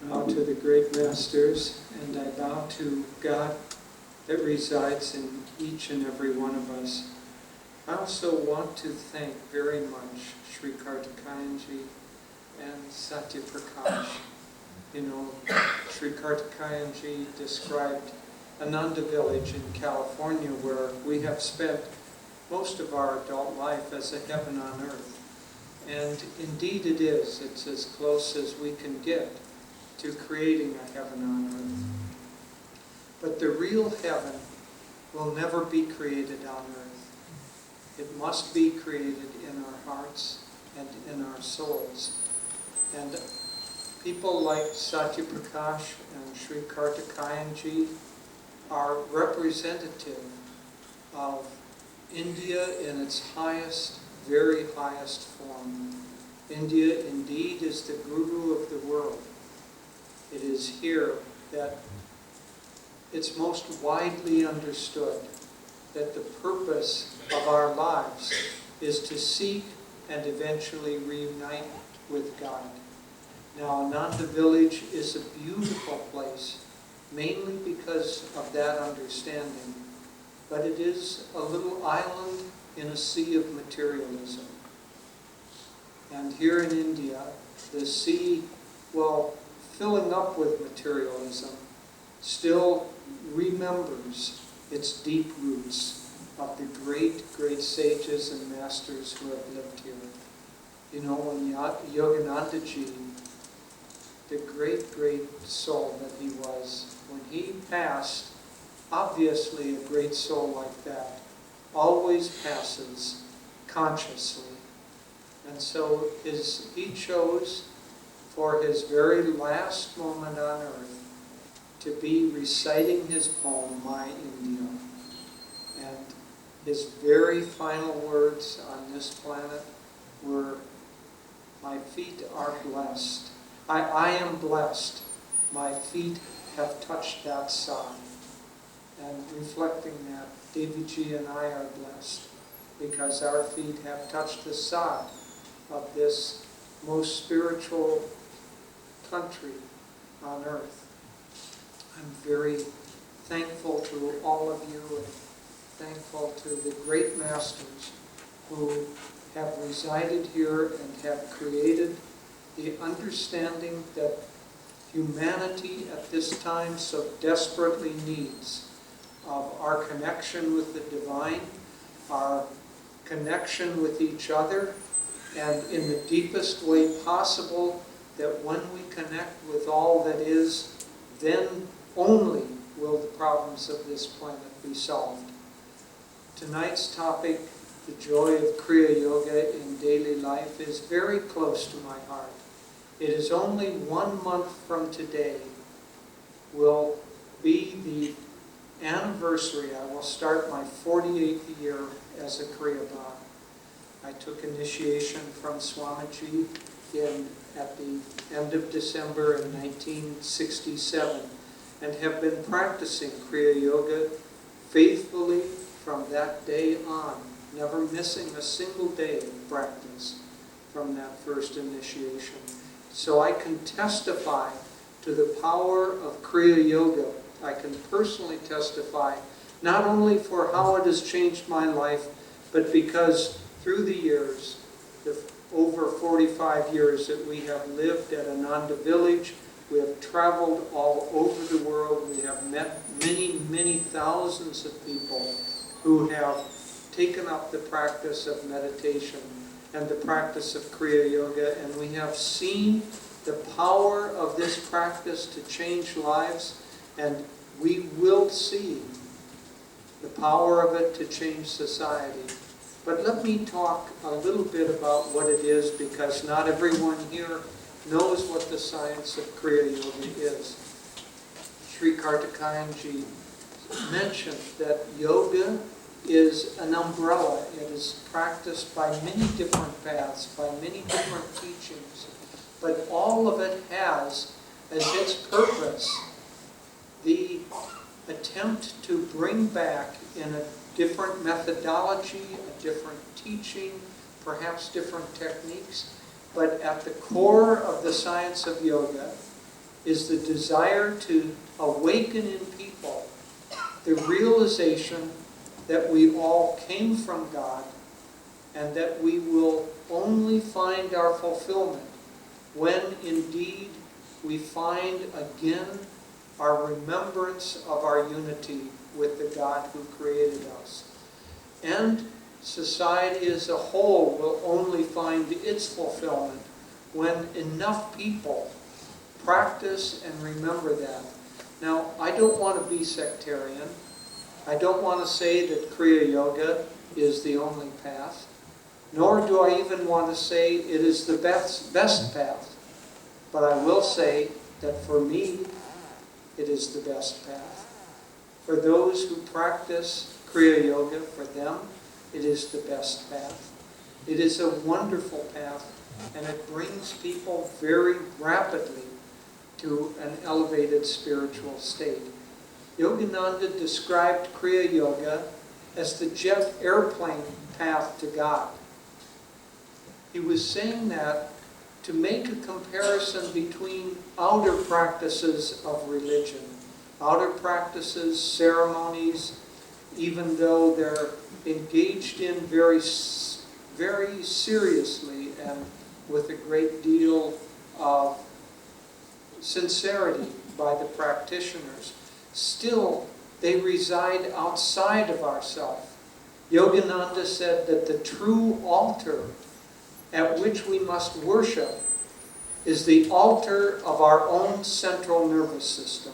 bow to the great masters, and I bow to God that resides in each and every one of us. I also want to thank very much Sri Kartikayanji and Satya Prakash. You know, Sri Kartikayanji described Ananda Village in California, where we have spent most of our adult life as a heaven on earth. And indeed it is. It's as close as we can get to creating a heaven on earth. But the real heaven will never be created on earth. It must be created in our hearts and in our souls. And people like Satya Prakash and Sri Kartikayanji are representative of India in its highest, very highest form. India indeed is the guru of the world. It is here that it's most widely understood that the purpose of our lives is to seek and eventually reunite with God. Now, Ananda Village is a beautiful place, mainly because of that understanding, but it is a little island in a sea of materialism. And here in India, the sea, well, filling up with materialism, still remembers its deep roots of the great, great sages and masters who have lived here. You know, when Yoganandaji, the great, great soul that he was, when he passed, obviously a great soul like that always passes consciously. And so he chose for his very last moment on earth to be reciting his poem, My India. And his very final words on this planet were, my feet are blessed. I am blessed. My feet have touched that sod. And reflecting that, Devi and I are blessed because our feet have touched the sod of this most spiritual country on earth. I'm very thankful to all of you and thankful to the great masters who have resided here and have created the understanding that humanity at this time so desperately needs of our connection with the divine, our connection with each other, and in the deepest way possible, that when we connect with all that is, then only will the problems of this planet be solved. Tonight's topic, the joy of Kriya Yoga in daily life, is very close to my heart. It is only 1 month from today will be the anniversary. I will start my 48th year as a Kriya Bhakt. I took initiation from Swamiji at the end of December in 1967 and have been practicing Kriya Yoga faithfully from that day on, never missing a single day of practice from that first initiation. So I can testify to the power of Kriya Yoga. I can personally testify not only for how it has changed my life, but because through the years, the over 45 years that we have lived at Ananda Village, we have traveled all over the world, we have met many, many thousands of people who have taken up the practice of meditation and the practice of Kriya Yoga, and we have seen the power of this practice to change lives, and we will see the power of it to change society. But let me talk a little bit about what it is, because not everyone here knows what the science of Kriya Yoga is. Sri Kartikayanji mentioned that yoga is an umbrella. It is practiced by many different paths, by many different teachings, but all of it has as its purpose the attempt to bring back in a different methodology, a different teaching, perhaps different techniques, but at the core of the science of yoga is the desire to awaken in people the realization that we all came from God and that we will only find our fulfillment when indeed we find again our remembrance of our unity with the God who created us. And society as a whole will only find its fulfillment when enough people practice and remember that. Now, I don't want to be sectarian. I don't want to say that Kriya Yoga is the only path, nor do I even want to say it is the best path. But I will say that for me, it is the best path. For those who practice Kriya Yoga, for them, it is the best path. It is a wonderful path, and it brings people very rapidly to an elevated spiritual state. Yogananda described Kriya Yoga as the jet airplane path to God. He was saying that to make a comparison between outer practices of religion, outer practices, ceremonies, even though they're engaged in very seriously and with a great deal of sincerity by the practitioners, still they reside outside of ourselves. Yogananda said that the true altar at which we must worship is the altar of our own central nervous system.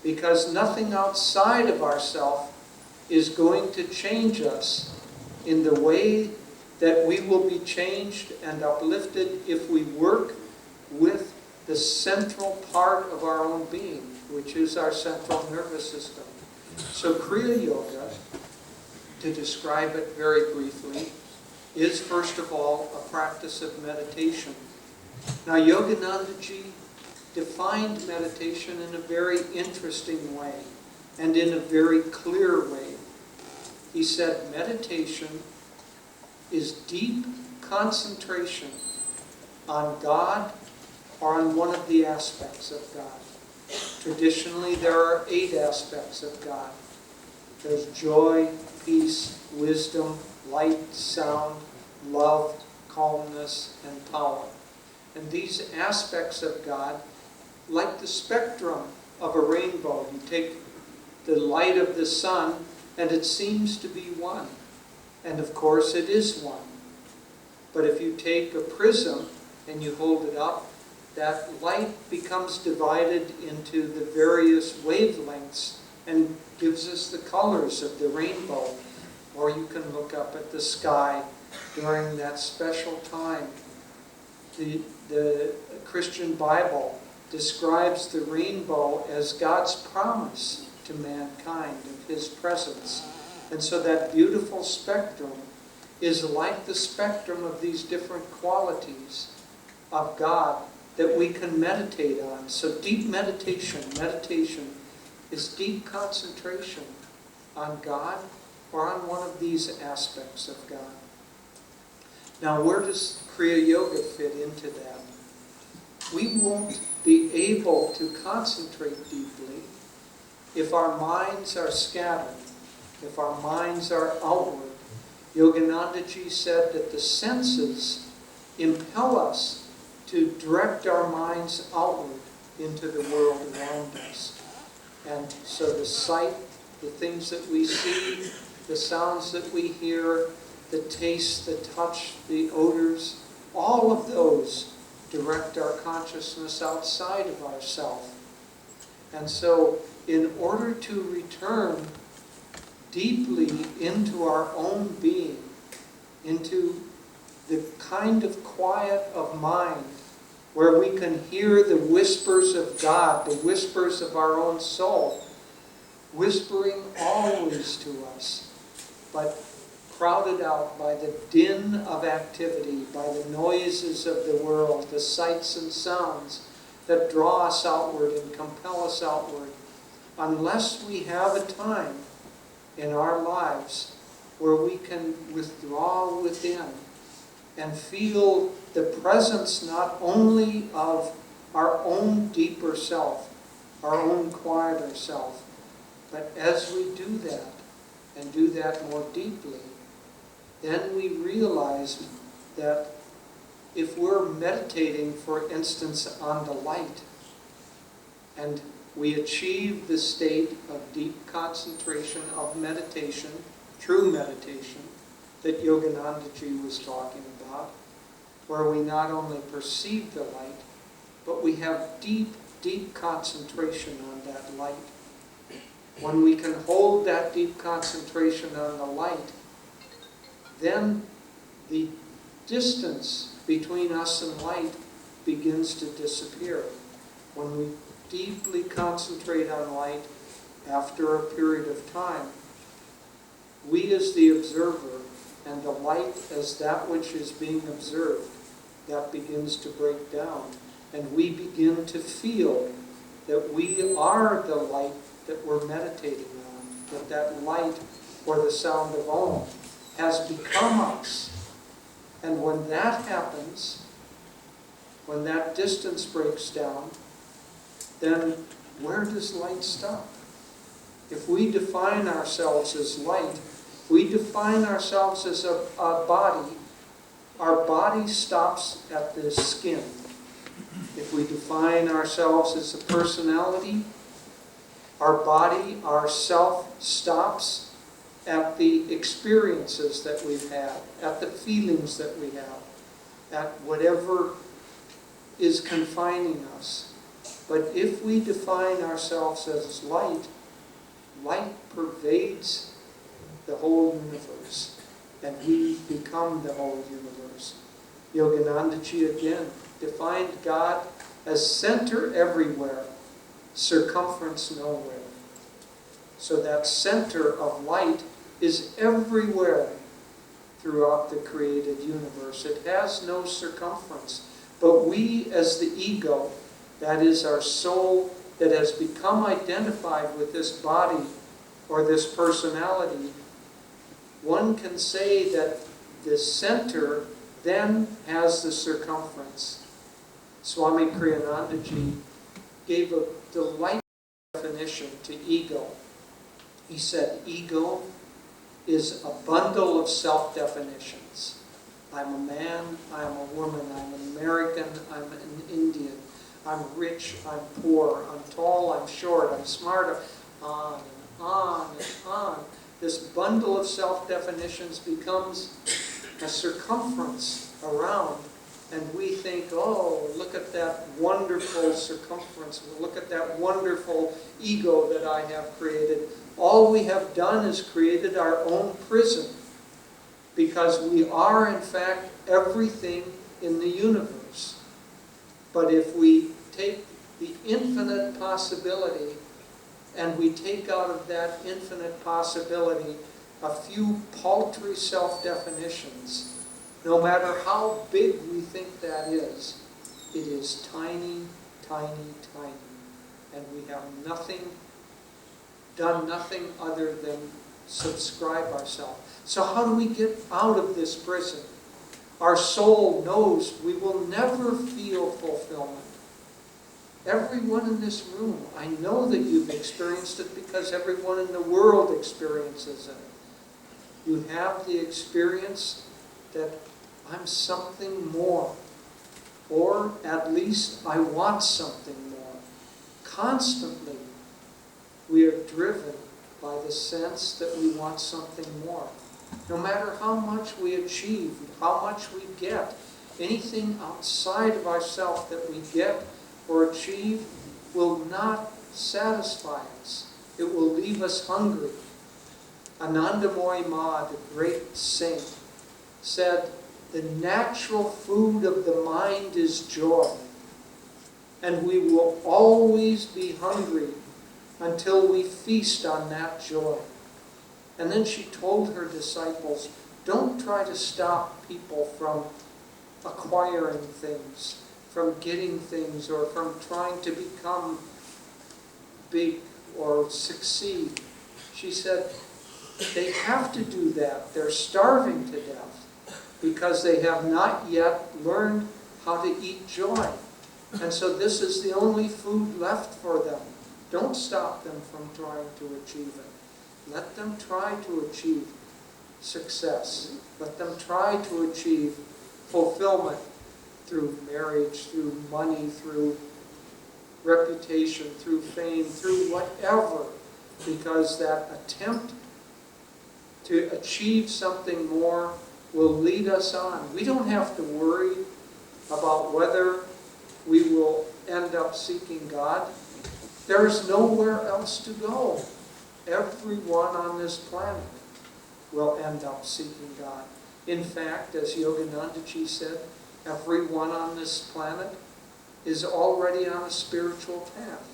Because nothing outside of ourselves is going to change us in the way that we will be changed and uplifted if we work with the central part of our own being, which is our central nervous system. So Kriya Yoga, to describe it very briefly, is first of all a practice of meditation. Now Yoganandaji defined meditation in a very interesting way and in a very clear way. He said meditation is deep concentration on God or on one of the aspects of God. Traditionally, there are 8 aspects of God. There's joy, peace, wisdom, light, sound, love, calmness, and power. And these aspects of God, like the spectrum of a rainbow, you take the light of the sun and it seems to be one. And of course it is one. But if you take a prism and you hold it up, that light becomes divided into the various wavelengths and gives us the colors of the rainbow. Or you can look up at the sky during that special time. The Christian Bible describes the rainbow as God's promise to mankind of His presence. And so that beautiful spectrum is like the spectrum of these different qualities of God that we can meditate on. So deep meditation is deep concentration on God or on one of these aspects of God. Now, where does Kriya Yoga fit into that? We won't be able to concentrate deeply if our minds are scattered, if our minds are outward. Yoganandaji said that the senses impel us to direct our minds outward into the world around us. And so the sight, the things that we see, the sounds that we hear, the taste, the touch, the odors, all of those direct our consciousness outside of ourselves. And so in order to return deeply into our own being, into the kind of quiet of mind where we can hear the whispers of God, the whispers of our own soul, whispering always to us, but crowded out by the din of activity, by the noises of the world, the sights and sounds that draw us outward and compel us outward, unless we have a time in our lives where we can withdraw within and feel the presence not only of our own deeper self, our own quieter self. But as we do that, and do that more deeply, then we realize that if we're meditating, for instance, on the light, and we achieve the state of deep concentration of meditation, true meditation, that Yoganandaji was talking about, where we not only perceive the light, but we have deep, deep concentration on that light. When we can hold that deep concentration on the light, then the distance between us and light begins to disappear. When we deeply concentrate on light, after a period of time, we as the observer and the light as that which is being observed, that begins to break down. And we begin to feel that we are the light that we're meditating on, that light, or the sound of Om, has become us. And when that happens, when that distance breaks down, then where does light stop? If we define ourselves as light, we define ourselves as a body, our body stops at the skin. If we define ourselves as a personality, our body, our self, stops at the experiences that we've had, at the feelings that we have, at whatever is confining us. But if we define ourselves as light, light pervades the whole universe, and we become the whole universe. Yoganandaji again defined God as center everywhere, circumference nowhere. So that center of light is everywhere throughout the created universe. It has no circumference. But we as the ego, that is our soul that has become identified with this body or this personality, one can say that the center then has the circumference. Swami Kriyanandaji gave a delightful definition to ego. He said, ego is a bundle of self-definitions. I'm a man, I'm a woman, I'm an American, I'm an Indian, I'm rich, I'm poor, I'm tall, I'm short, I'm smart, on and on and on. This bundle of self-definitions becomes a circumference around, and we think, oh, look at that wonderful circumference, look at that wonderful ego that I have created. All we have done is created our own prison, because we are, in fact, everything in the universe. But if we take the infinite possibility and we take out of that infinite possibility a few paltry self-definitions, no matter how big we think that is, it is tiny, tiny, tiny. And we have done nothing other than subscribe ourselves. So how do we get out of this prison? Our soul knows we will never feel fulfillment. Everyone in this room, I know that you've experienced it because everyone in the world experiences it. You have the experience that I'm something more, or at least I want something more. Constantly, we are driven by the sense that we want something more. No matter how much we achieve, how much we get, anything outside of ourselves that we get or achieve will not satisfy us. It will leave us hungry. Anandamoy Ma, the great saint, said, the natural food of the mind is joy, and we will always be hungry until we feast on that joy. And then she told her disciples, don't try to stop people from acquiring things, from getting things, or from trying to become big or succeed. She said, they have to do that. They're starving to death because they have not yet learned how to eat joy. And so this is the only food left for them. Don't stop them from trying to achieve it. Let them try to achieve success. Let them try to achieve fulfillment through marriage, through money, through reputation, through fame, through whatever. Because that attempt to achieve something more will lead us on. We don't have to worry about whether we will end up seeking God. There's nowhere else to go. Everyone on this planet will end up seeking God. In fact, as Yoganandaji said, everyone on this planet is already on a spiritual path.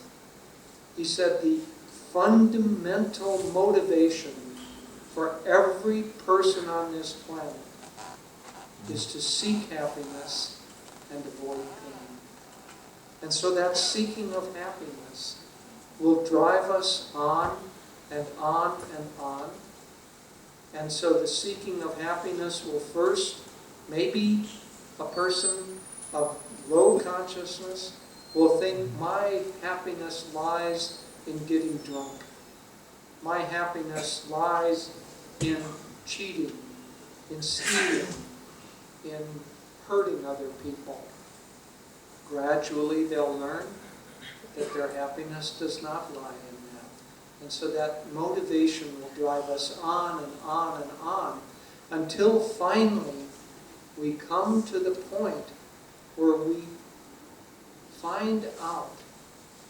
He said the fundamental motivation for every person on this planet is to seek happiness and avoid pain. And so that seeking of happiness will drive us on and on and on. And so the seeking of happiness will first, maybe a person of low consciousness will think, my happiness lies in getting drunk. My happiness lies in cheating, in stealing, in hurting other people. Gradually they'll learn that their happiness does not lie in that. And so that motivation will drive us on and on and on until finally we come to the point where we find out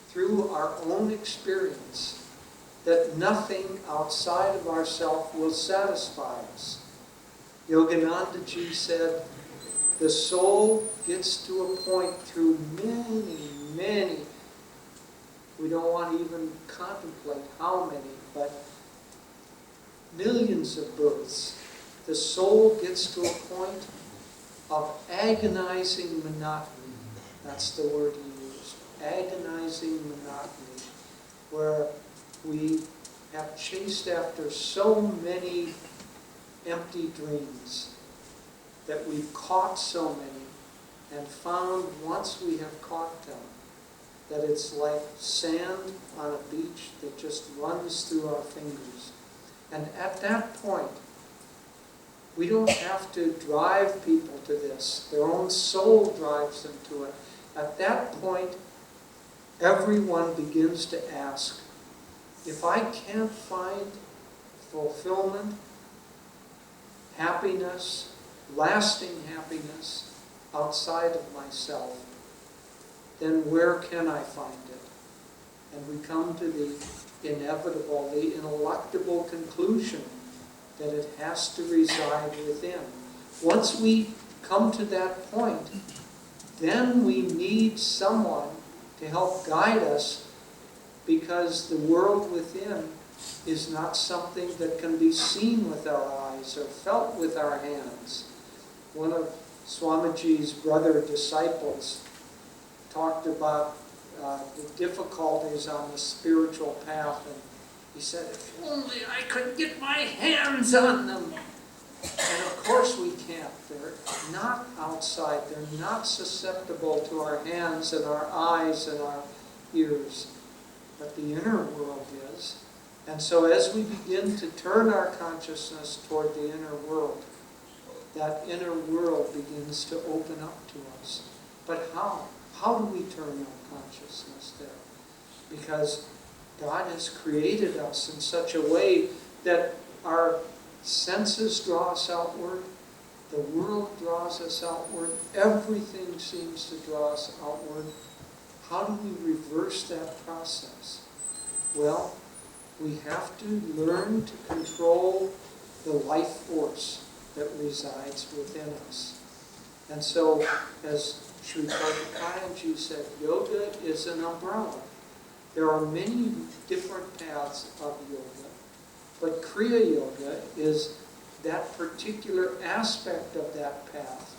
through our own experience that nothing outside of ourselves will satisfy us. Yoganandaji said, the soul gets to a point through many, we don't want to even contemplate how many, but millions of births, the soul gets to a point of agonizing monotony. That's the word he used, agonizing monotony, where we have chased after so many empty dreams, that we've caught so many, and found once we have caught them, that it's like sand on a beach that just runs through our fingers. And at that point, we don't have to drive people to this. Their own soul drives them to it. At that point, everyone begins to ask, if I can't find fulfillment, happiness, lasting happiness outside of myself, then where can I find it? And we come to the inevitable, the ineluctable conclusion that it has to reside within. Once we come to that point, then we need someone to help guide us, because the world within is not something that can be seen with our eyes or felt with our hands. One of Swamiji's brother disciples talked about the difficulties on the spiritual path, and he said, if only I could get my hands on them. And of course we can't. They're not outside. They're not susceptible to our hands and our eyes and our ears. But the inner world is. And so as we begin to turn our consciousness toward the inner world, that inner world begins to open up to us. But how? How do we turn our consciousness there? Because God has created us in such a way that our senses draw us outward, the world draws us outward, everything seems to draw us outward. How do we reverse that process? Well, we have to learn to control the life force that resides within us. And so, as Sri Kartikayanji said, yoga is an umbrella. There are many different paths of yoga, but Kriya Yoga is that particular aspect of that path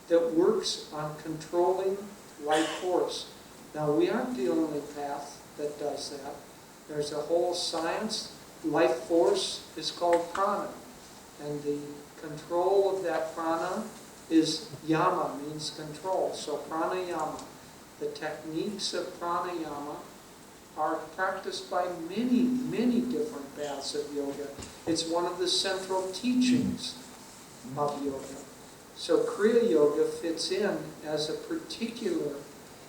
that works on controlling life force. Now, we aren't the only path that does that. There's a whole science. Life force is called prana, and the control of that prana is yama, means control. So pranayama, the techniques of pranayama are practiced by many, many different paths of yoga. It's one of the central teachings of yoga. So Kriya Yoga fits in as a particular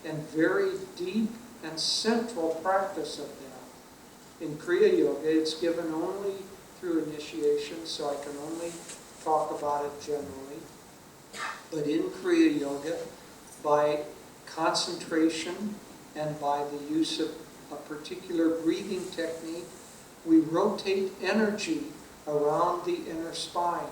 and very deep and central practice of that. In Kriya Yoga, it's given only through initiation, so I can only talk about it generally. But in Kriya Yoga, by concentration and by the use of a particular breathing technique, we rotate energy around the inner spine,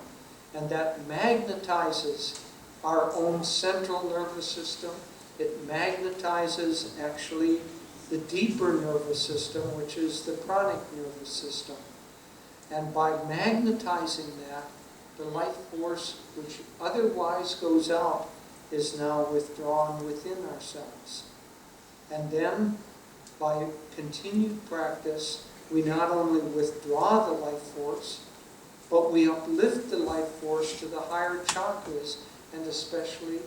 and that magnetizes our own central nervous system. It magnetizes actually the deeper nervous system, which is the pranic nervous system. And by magnetizing that, the life force which otherwise goes out is now withdrawn within ourselves. And then, by continued practice, we not only withdraw the life force, but we uplift the life force to the higher chakras, and especially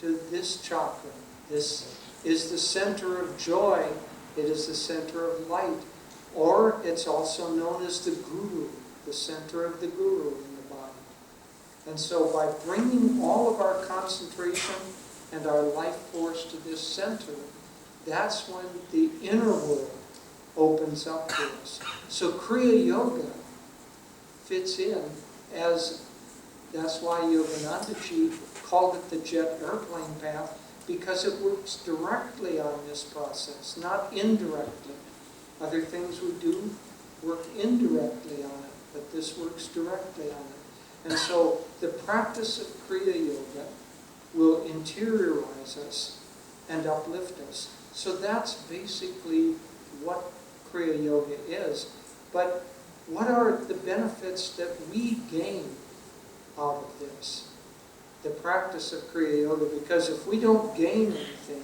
to this chakra. This is the center of joy. It is the center of light. Or it's also known as the guru, the center of the guru in the body. And so by bringing all of our concentration and our life force to this center, that's when the inner world opens up to us. So Kriya Yoga fits in as, that's why Yoganandaji called it the jet airplane path, because it works directly on this process, not indirectly. Other things we do work indirectly on it, but this works directly on it. And so the practice of Kriya Yoga will interiorize us and uplift us. So that's basically what Kriya Yoga is. But what are the benefits that we gain out of this? The practice of Kriya Yoga, because if we don't gain anything,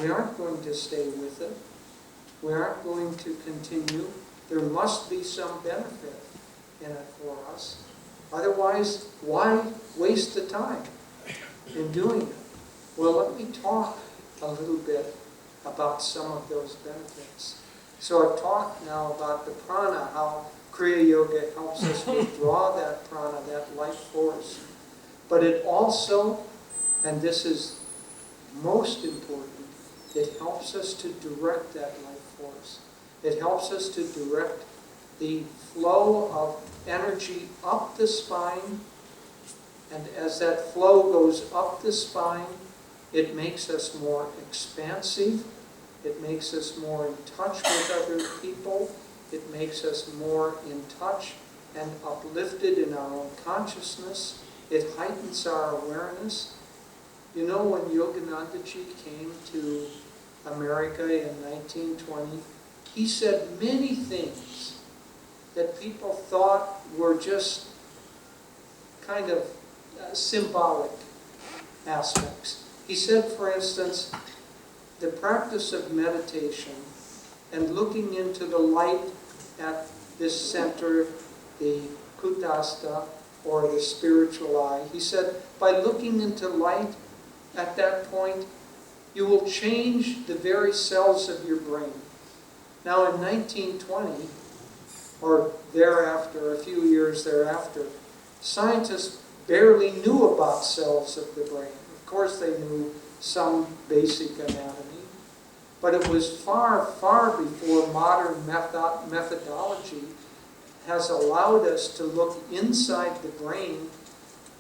we aren't going to stay with it. We aren't going to continue. There must be some benefit in it for us. Otherwise, why waste the time in doing it? Well, let me talk a little bit about some of those benefits. So I've talked now about the prana, how Kriya Yoga helps us withdraw that prana, that life force. But it also, and this is most important, it helps us to direct that life force. It helps us to direct the flow of energy up the spine, and as that flow goes up the spine, it makes us more expansive, it makes us more in touch with other people, it makes us more in touch and uplifted in our own consciousness, it heightens our awareness. You know, when Yoganandaji came to America in 1920, he said many things that people thought were just kind of symbolic aspects. He said, for instance, the practice of meditation and looking into the light at this center, the kutastha, or the spiritual eye, he said, by looking into light at that point, you will change the very cells of your brain. Now in 1920, or thereafter, a few years thereafter, scientists barely knew about cells of the brain. Of course they knew some basic anatomy, but it was far, far before modern methodology has allowed us to look inside the brain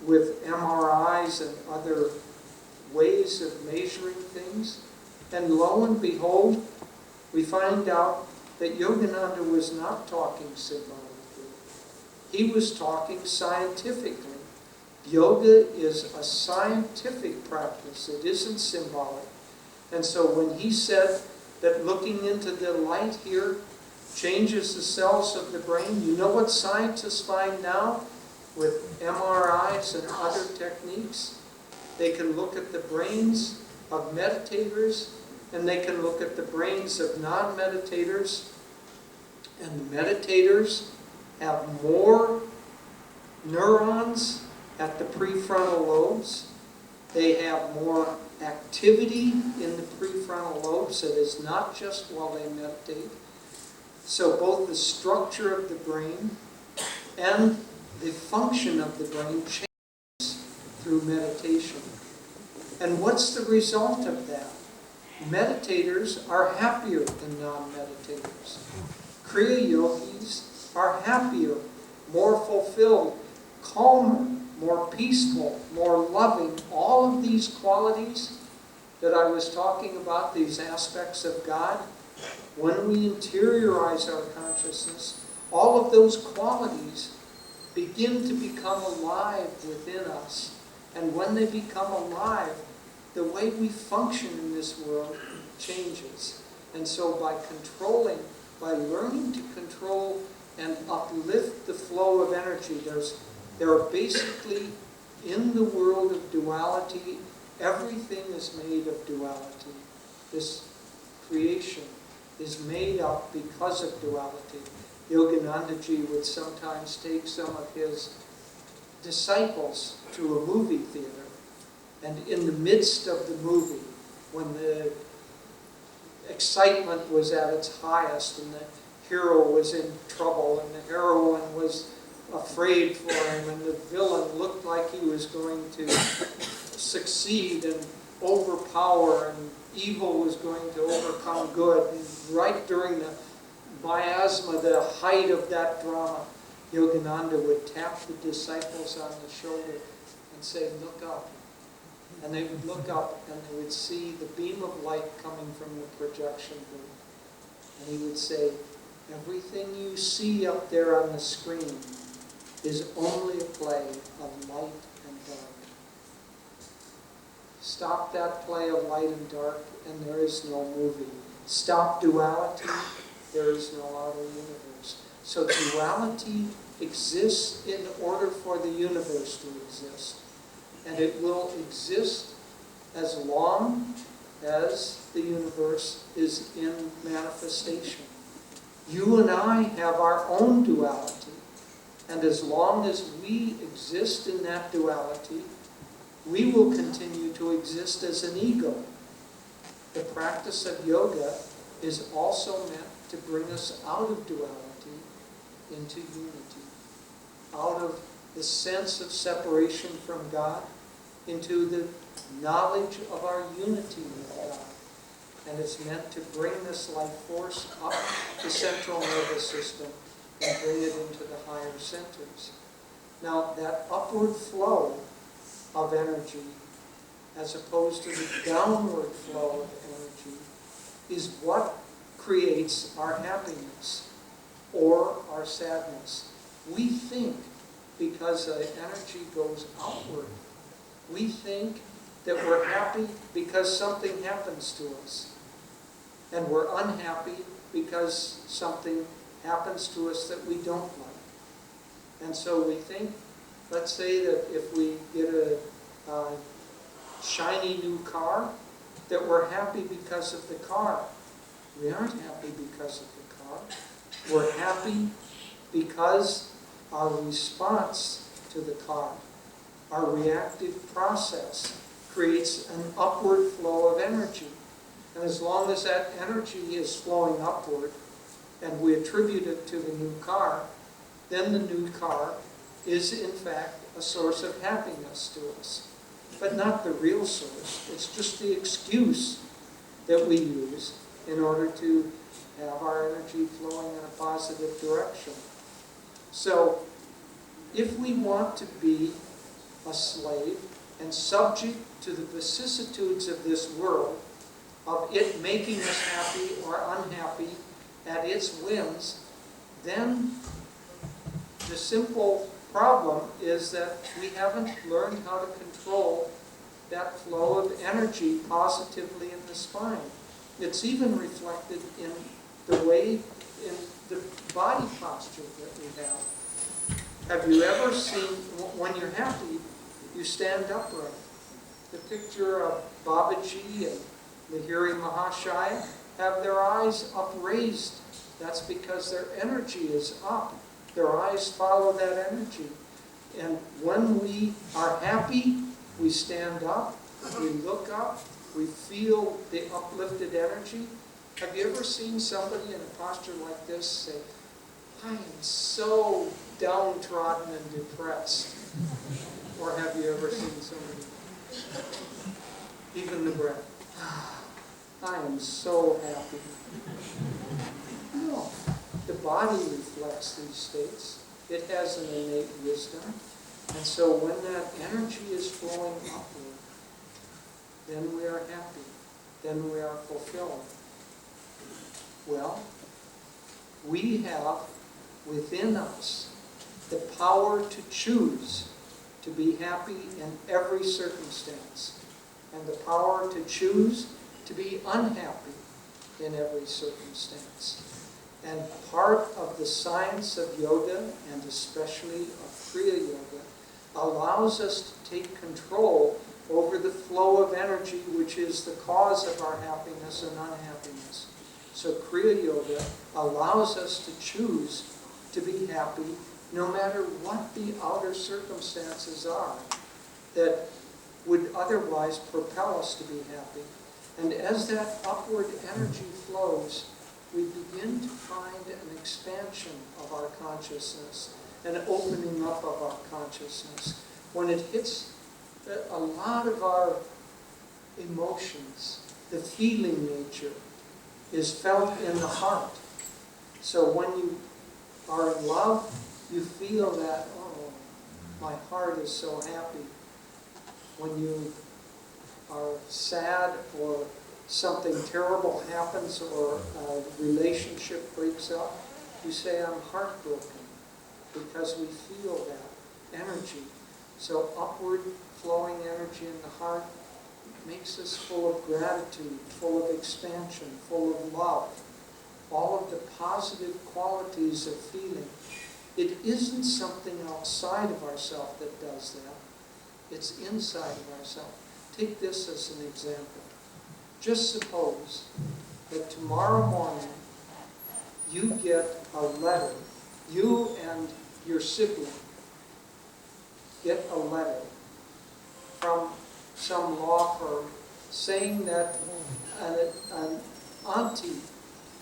with MRIs and other ways of measuring things. And lo and behold, we find out that Yogananda was not talking symbolically. He was talking scientifically. Yoga is a scientific practice. It isn't symbolic. And so when he said that looking into the light here changes the cells of the brain, you know what scientists find now with MRIs and other techniques? They can look at the brains of meditators, and they can look at the brains of non-meditators, and the meditators have more neurons at the prefrontal lobes. They have more activity in the prefrontal lobes that is not just while they meditate. So both the structure of the brain and the function of the brain changes through meditation. And what's the result of that? Meditators are happier than non-meditators. Kriya yogis are happier, more fulfilled, calmer, more peaceful, more loving. All of these qualities that I was talking about, these aspects of God, when we interiorize our consciousness, all of those qualities begin to become alive within us. And when they become alive, the way we function in this world changes. And so by learning to control and uplift the flow of energy, there are basically, in the world of duality, everything is made of duality. This creation is made up because of duality. Yoganandaji would sometimes take some of his disciples to a movie theater, and in the midst of the movie, when the excitement was at its highest and the hero was in trouble and the heroine was afraid for him and the villain looked like he was going to succeed and overpower and evil was going to overcome good, and right during the miasma, the height of that drama, Yogananda would tap the disciples on the shoulder and say, "Look up." And they would look up and they would see the beam of light coming from the projection booth. And he would say, "Everything you see up there on the screen is only a play of light and dark. Stop that play of light and dark and there is no movie. Stop duality, there is no outer universe." So duality exists in order for the universe to exist. And it will exist as long as the universe is in manifestation. You and I have our own duality. And as long as we exist in that duality, we will continue to exist as an ego. The practice of yoga is also meant to bring us out of duality into unity. Out of the sense of separation from God into the knowledge of our unity with God. And it's meant to bring this life force up the central nervous system and bring it into the higher centers. Now, that upward flow of energy, as opposed to the downward flow of energy, is what creates our happiness or our sadness. We think, because the energy goes outward, we think that we're happy because something happens to us. And we're unhappy because something happens to us that we don't like. And so we think, let's say that if we get a shiny new car, that we're happy because of the car. We aren't happy because of the car. We're happy because our response to the car, our reactive process, creates an upward flow of energy. And as long as that energy is flowing upward, and we attribute it to the new car, then the new car is in fact a source of happiness to us. But not the real source. It's just the excuse that we use in order to have our energy flowing in a positive direction. So, if we want to be a slave and subject to the vicissitudes of this world, of it making us happy or unhappy at its whims, then the simple problem is that we haven't learned how to control that flow of energy positively in the spine. It's even reflected in the way, in the body posture that we have. Have you ever seen, when you're happy, you stand upright? The picture of Babaji and Lahiri Mahashaya have their eyes upraised. That's because their energy is up. Their eyes follow that energy. And when we are happy, we stand up. we look up, we feel the uplifted energy. Have you ever seen somebody in a posture like this say, I am so downtrodden and depressed? Or have you ever seen somebody, even the breath, I am so happy? No, the body reflects these states. It has an innate wisdom. And so when that energy is flowing upward, then we are happy. Then we are fulfilled. Well, we have within us the power to choose to be happy in every circumstance, and the power to choose to be unhappy in every circumstance. And part of the science of yoga, and especially of Kriya yoga, allows us to take control over the flow of energy, which is the cause of our happiness and unhappiness. So Kriya yoga allows us to choose to be happy no matter what the outer circumstances are that would otherwise propel us to be happy. And as that upward energy flows, we begin to find an expansion of our consciousness, an opening up of our consciousness. When it hits a lot of our emotions, the feeling nature is felt in the heart. So when you are in love, you feel that, oh, my heart is so happy. When you are sad or something terrible happens or a relationship breaks up, you say, I'm heartbroken, because we feel that energy. So upward flowing energy in the heart makes us full of gratitude, full of expansion, full of love, all of the positive qualities of feeling. It isn't something outside of ourselves that does that. It's inside of ourselves. Take this as an example. Just suppose that tomorrow morning you get a letter, you and your sibling get a letter from some law firm saying that an auntie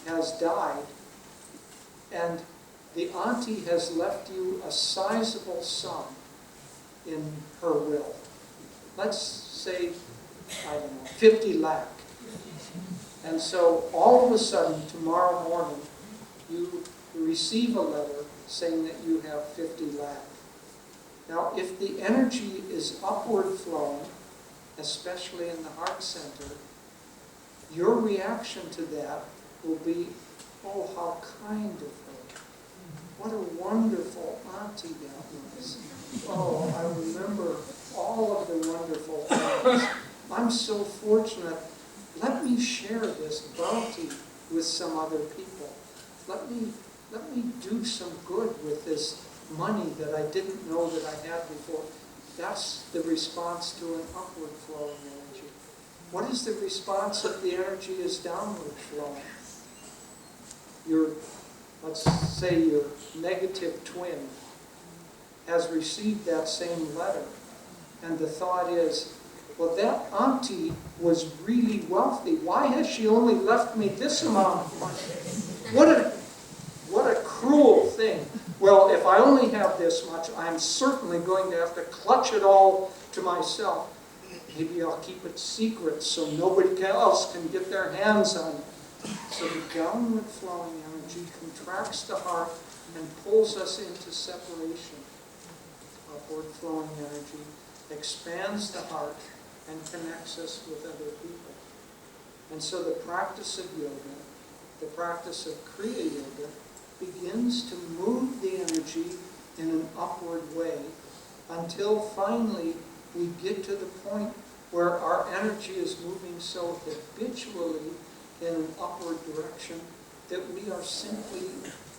has died, and the auntie has left you a sizable sum in her will. Let's say, I don't know, 50 lakh. And so all of a sudden, tomorrow morning, you receive a letter saying that you have 50 lakh. Now, if the energy is upward flowing, especially in the heart center, your reaction to that will be, oh, how kind of her. What a wonderful auntie that was. Oh, I remember all of the wonderful things. I'm so fortunate. Let me share this bounty with some other people. Let me do some good with this money that I didn't know that I had before. That's the response to an upward flowing energy. What is the response if the energy is downward flowing? Let's say your negative twin has received that same letter, and the thought is, well, that auntie was really wealthy. Why has she only left me this amount of money? What a cruel thing. Well, if I only have this much, I'm certainly going to have to clutch it all to myself. Maybe I'll keep it secret so nobody else can get their hands on it. So the downward flowing energy contracts the heart and pulls us into separation. Upward flowing energy expands the heart and connects us with other people. And so the practice of yoga, the practice of Kriya yoga, begins to move the energy in an upward way until finally we get to the point where our energy is moving so habitually in an upward direction that we are simply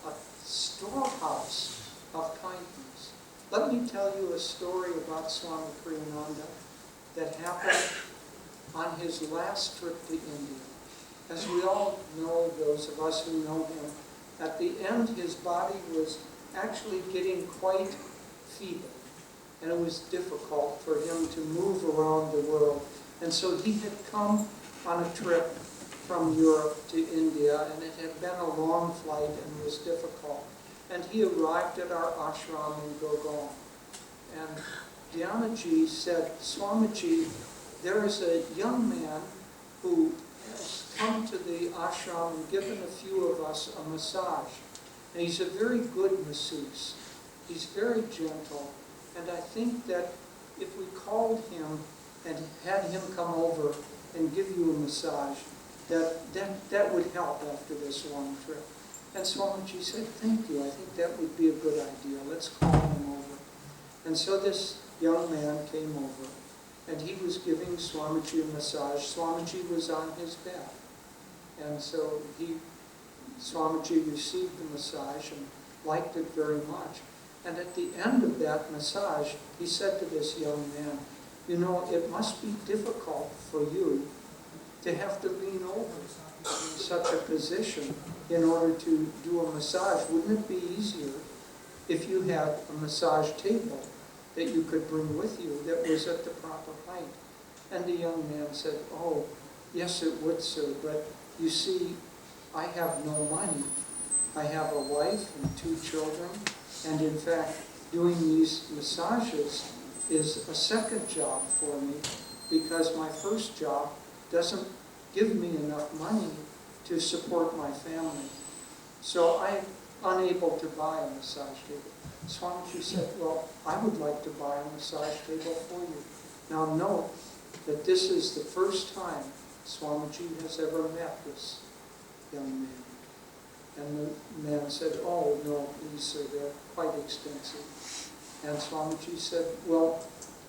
a storehouse of kindness. Let me tell you a story about Swami Kriyananda that happened on his last trip to India. As we all know, those of us who know him, at the end his body was actually getting quite feeble, and it was difficult for him to move around the world. And so he had come on a trip from Europe to India, and it had been a long flight and was difficult. And he arrived at our ashram in Gurgaon. And Dhyanaji said, Swamiji, there is a young man who has come to the ashram and given a few of us a massage. And he's a very good masseuse. He's very gentle. And I think that if we called him and had him come over and give you a massage, that would help after this long trip. And Swamiji said, thank you, I think that would be a good idea. Let's call him over. And so this young man came over, and he was giving Swamiji a massage. Swamiji was on his bed. And so Swamiji received the massage and liked it very much. And at the end of that massage, he said to this young man, you know, it must be difficult for you to have to lean over in such a position in order to do a massage. Wouldn't it be easier if you had a massage table that you could bring with you that was at the proper height? And the young man said, oh, yes it would, sir, but you see, I have no money. I have a wife and 2 children, and in fact, doing these massages is a second job for me because my first job doesn't give me enough money to support my family. So I'm unable to buy a massage table. Swamiji said, well, I would like to buy a massage table for you. Now note that this is the first time Swamiji has ever met this young man. And the man said, oh, no, please, sir, they're quite expensive. And Swamiji said, well,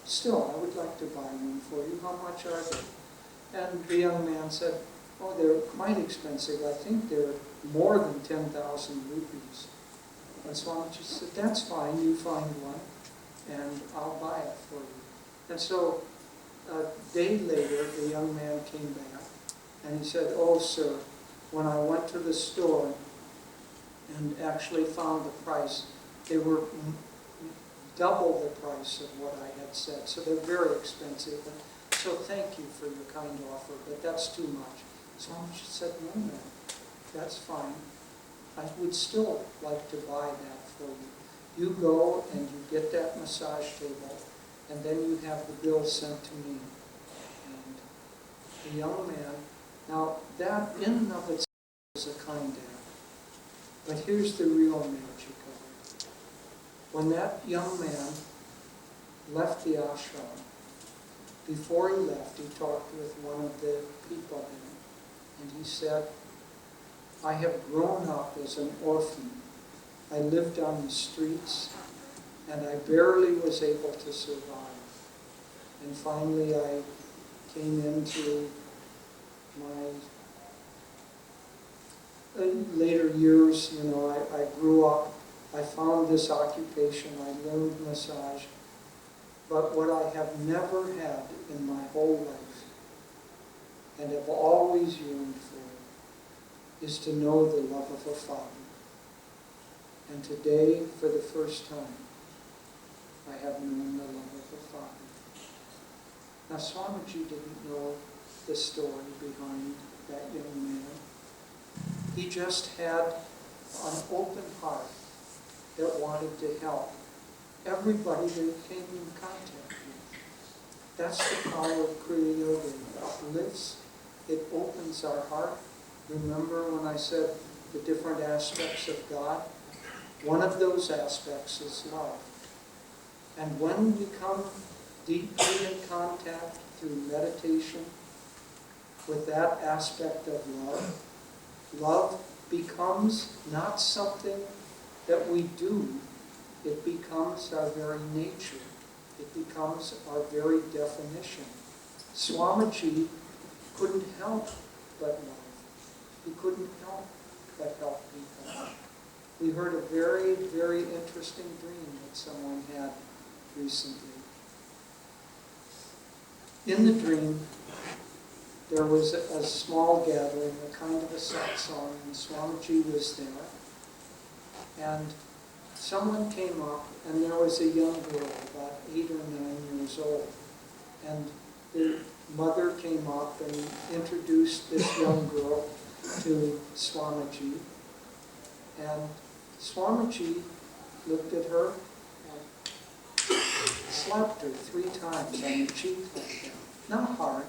still, I would like to buy one for you. How much are they? And the young man said, oh, they're quite expensive. I think they're more than 10,000 rupees. And Swamiji said, that's fine, you find one, and I'll buy it for you. And so a day later, the young man came back, and he said, oh, sir, when I went to the store and actually found the price, they were double the price of what I had said. So they're very expensive. And so thank you for your kind offer, but that's too much. So I said, no, no, that's fine. I would still like to buy that for you. You go and you get that massage table, and then you have the bill sent to me. And the young man, now that in and of itself is a kind act. But here's the real magic of it. When that young man left the ashram, before he left, he talked with one of the people in it, and he said, I have grown up as an orphan. I lived on the streets, and I barely was able to survive. And finally I came into my later years, you know, I grew up, I found this occupation, I learned massage, but what I have never had in my whole life, and have always yearned for, is to know the love of a father. And today, for the first time, I have known the love of a father. Now, Swamiji didn't know the story behind that young man. He just had an open heart that wanted to help everybody that he came in contact with. That's the power of Kriya Yoga. It uplifts, it opens our heart. Remember when I said the different aspects of God? One of those aspects is love. And when we come deeply in contact through meditation with that aspect of love, love becomes not something that we do, it becomes our very nature. It becomes our very definition. Swamiji couldn't help but love. He couldn't help but help people. We heard a very, very interesting dream that someone had recently. In the dream, there was a small gathering, a kind of a satsang, and Swamiji was there. And someone came up, and there was a young girl, about 8 or 9 years old. And the mother came up and introduced this young girl to Swamiji. And Swamiji looked at her and slapped her 3 times on the cheek like that. Not hard,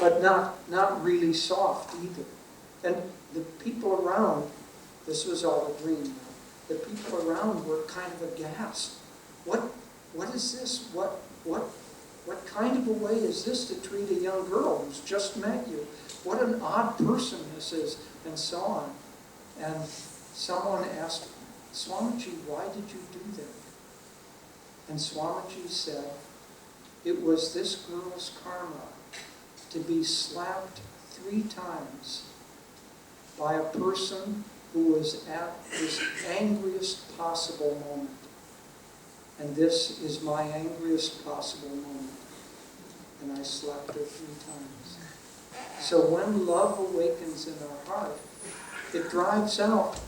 but not really soft either. And the people around, this was all a dream now, the people around were kind of aghast. What is this? What kind of a way is this to treat a young girl who's just met you? What an odd person this is, and so on. And someone asked, Swamiji, why did you do that? And Swamiji said, it was this girl's karma to be slapped 3 times by a person who was at his angriest possible moment. And this is my angriest possible moment. And I slapped her 3 times. So when love awakens in our heart, it drives out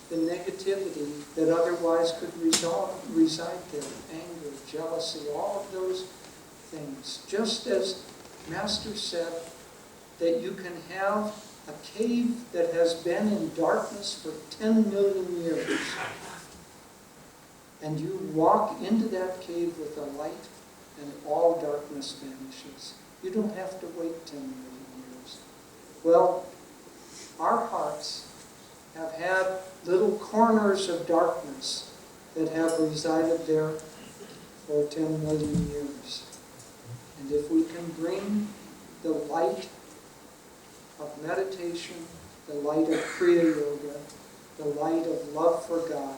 the negativity that otherwise could reside there. Anger, jealousy, all of those things. Just as Master said that you can have a cave that has been in darkness for 10 million years, and you walk into that cave with a light, and all darkness vanishes. You don't have to wait 10 million years. Well, our hearts have had little corners of darkness that have resided there for 10 million years. And if we can bring the light of meditation, the light of Kriya Yoga, the light of love for God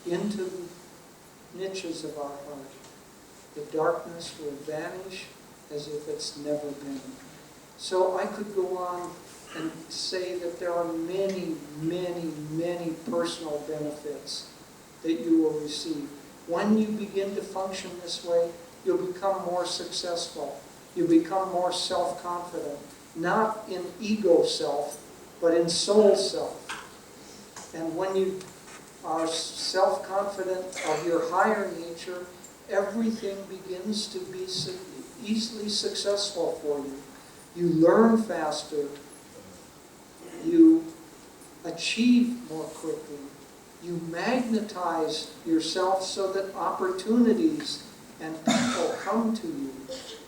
into the niches of our heart, the darkness will vanish as if it's never been. So I could go on and say that there are many, many, many personal benefits that you will receive. When you begin to function this way, you'll become more successful. You become more self-confident, not in ego self, but in soul self. And when you are self-confident of your higher nature, everything begins to be easily successful for you. You learn faster. You achieve more quickly. You magnetize yourself so that opportunities and people come to you.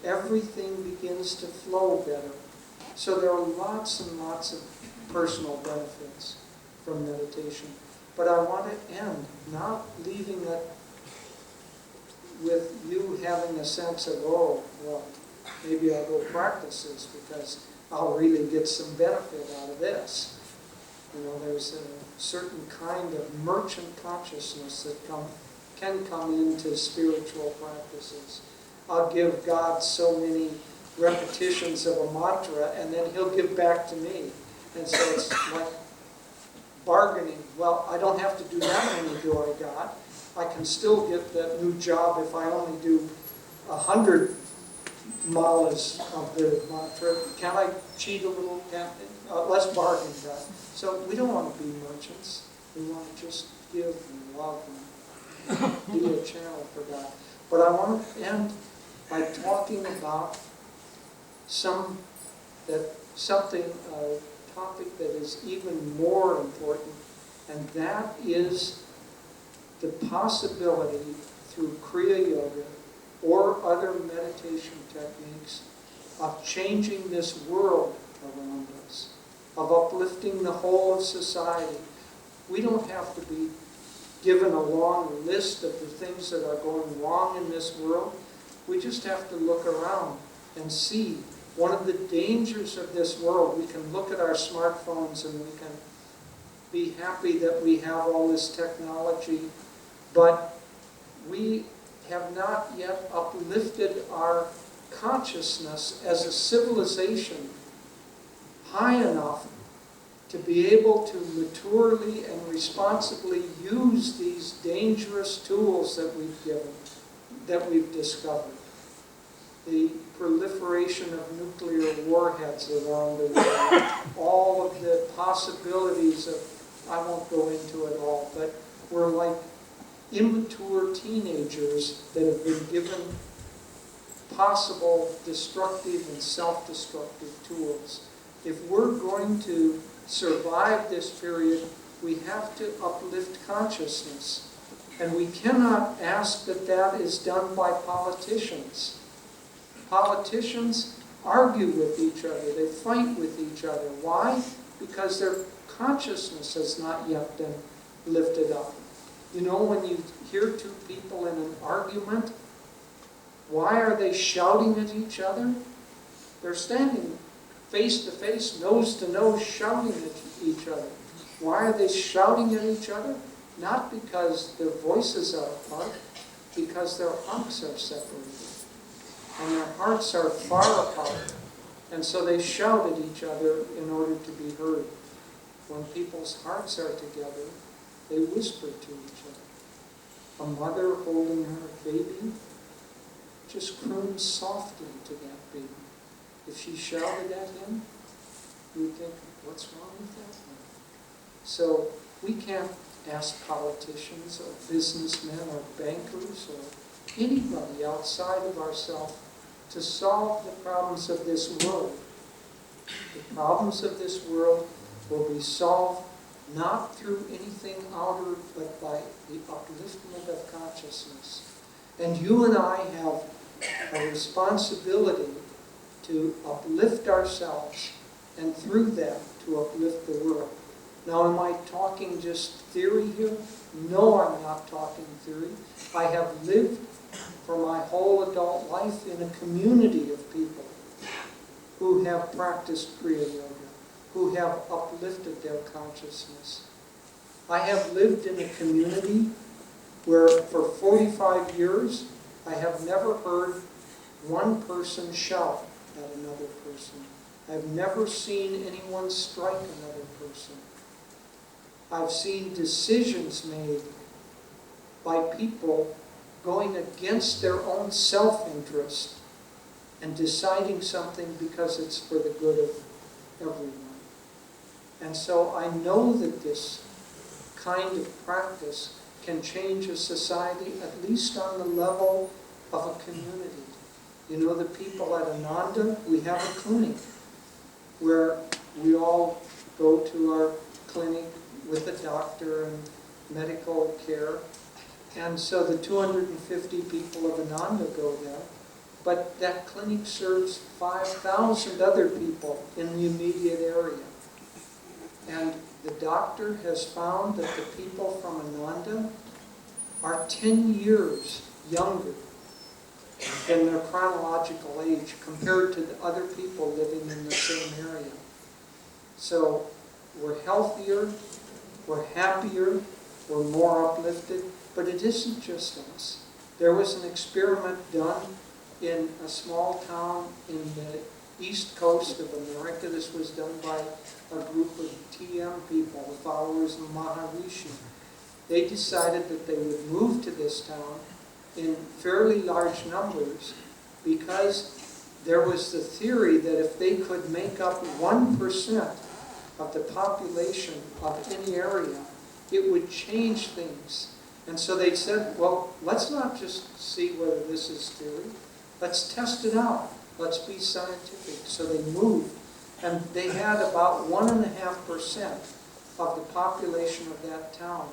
Everything begins to flow better. So there are lots and lots of personal benefits from meditation. But I want to end not leaving it with you having a sense of, oh, well, maybe I'll go practice this because I'll really get some benefit out of this. You know, there's a certain kind of merchant consciousness that can come into spiritual practices. I'll give God so many repetitions of a mantra, and then He'll give back to me. And so it's like bargaining. Well, I don't have to do that many do I got. I can still get that new job if I only do 100 malas of the mantra. Can I cheat a little? Let's bargain that. So we don't want to be merchants. We want to just give and love and be a channel for God. But I want to end by talking about a topic that is even more important, and that is the possibility through Kriya Yoga or other meditation techniques of changing this world around us, of uplifting the whole of society. We don't have to be given a long list of the things that are going wrong in this world. We just have to look around and see one of the dangers of this world. We can look at our smartphones and we can be happy that we have all this technology, but we have not yet uplifted our consciousness as a civilization high enough to be able to maturely and responsibly use these dangerous tools that we've discovered. The proliferation of nuclear warheads around the world, all of the possibilities of, I won't go into it all, but we're like immature teenagers that have been given possible destructive and self-destructive tools. If we're going to survive this period, we have to uplift consciousness. And we cannot ask that that is done by politicians. Politicians argue with each other. They fight with each other. Why? Because their consciousness has not yet been lifted up. You know, when you hear two people in an argument, why are they shouting at each other? They're standing face to face, nose to nose, shouting at each other. Why are they shouting at each other? Not because their voices are apart, because their hearts are separated. And their hearts are far apart. And so they shout at each other in order to be heard. When people's hearts are together, they whisper to each other. A mother holding her baby just croons softly to that baby. If she shouted at him, you would think, what's wrong with that one? So we can't ask politicians or businessmen or bankers or anybody outside of ourselves to solve the problems of this world. The problems of this world will be solved not through anything outer, but by the upliftment of consciousness. And you and I have a responsibility to uplift ourselves, and through that, to uplift the world. Now, am I talking just theory here? No, I'm not talking theory. I have lived for my whole adult life in a community of people who have practiced Kriya Yoga, who have uplifted their consciousness. I have lived in a community where for 45 years I have never heard one person shout at another person. I've never seen anyone strike another person. I've seen decisions made by people going against their own self-interest and deciding something because it's for the good of everyone. And so I know that this kind of practice can change a society, at least on the level of a community. You know, the people at Ananda, we have a clinic where we all go to our clinic with a doctor and medical care. And so the 250 people of Ananda go there. But that clinic serves 5,000 other people in the immediate area. And the doctor has found that the people from Ananda are 10 years younger than their chronological age compared to the other people living in the same area. So we're healthier, we're happier, we're more uplifted, but it isn't just us. There was an experiment done in a small town in the east coast of America. This was done by a group of TM people, the followers of Maharishi. They decided that they would move to this town in fairly large numbers because there was the theory that if they could make up 1% of the population of any area, it would change things. And so they said, well, let's not just see whether this is theory. Let's test it out. Let's be scientific. So they moved. And they had about 1.5% of the population of that town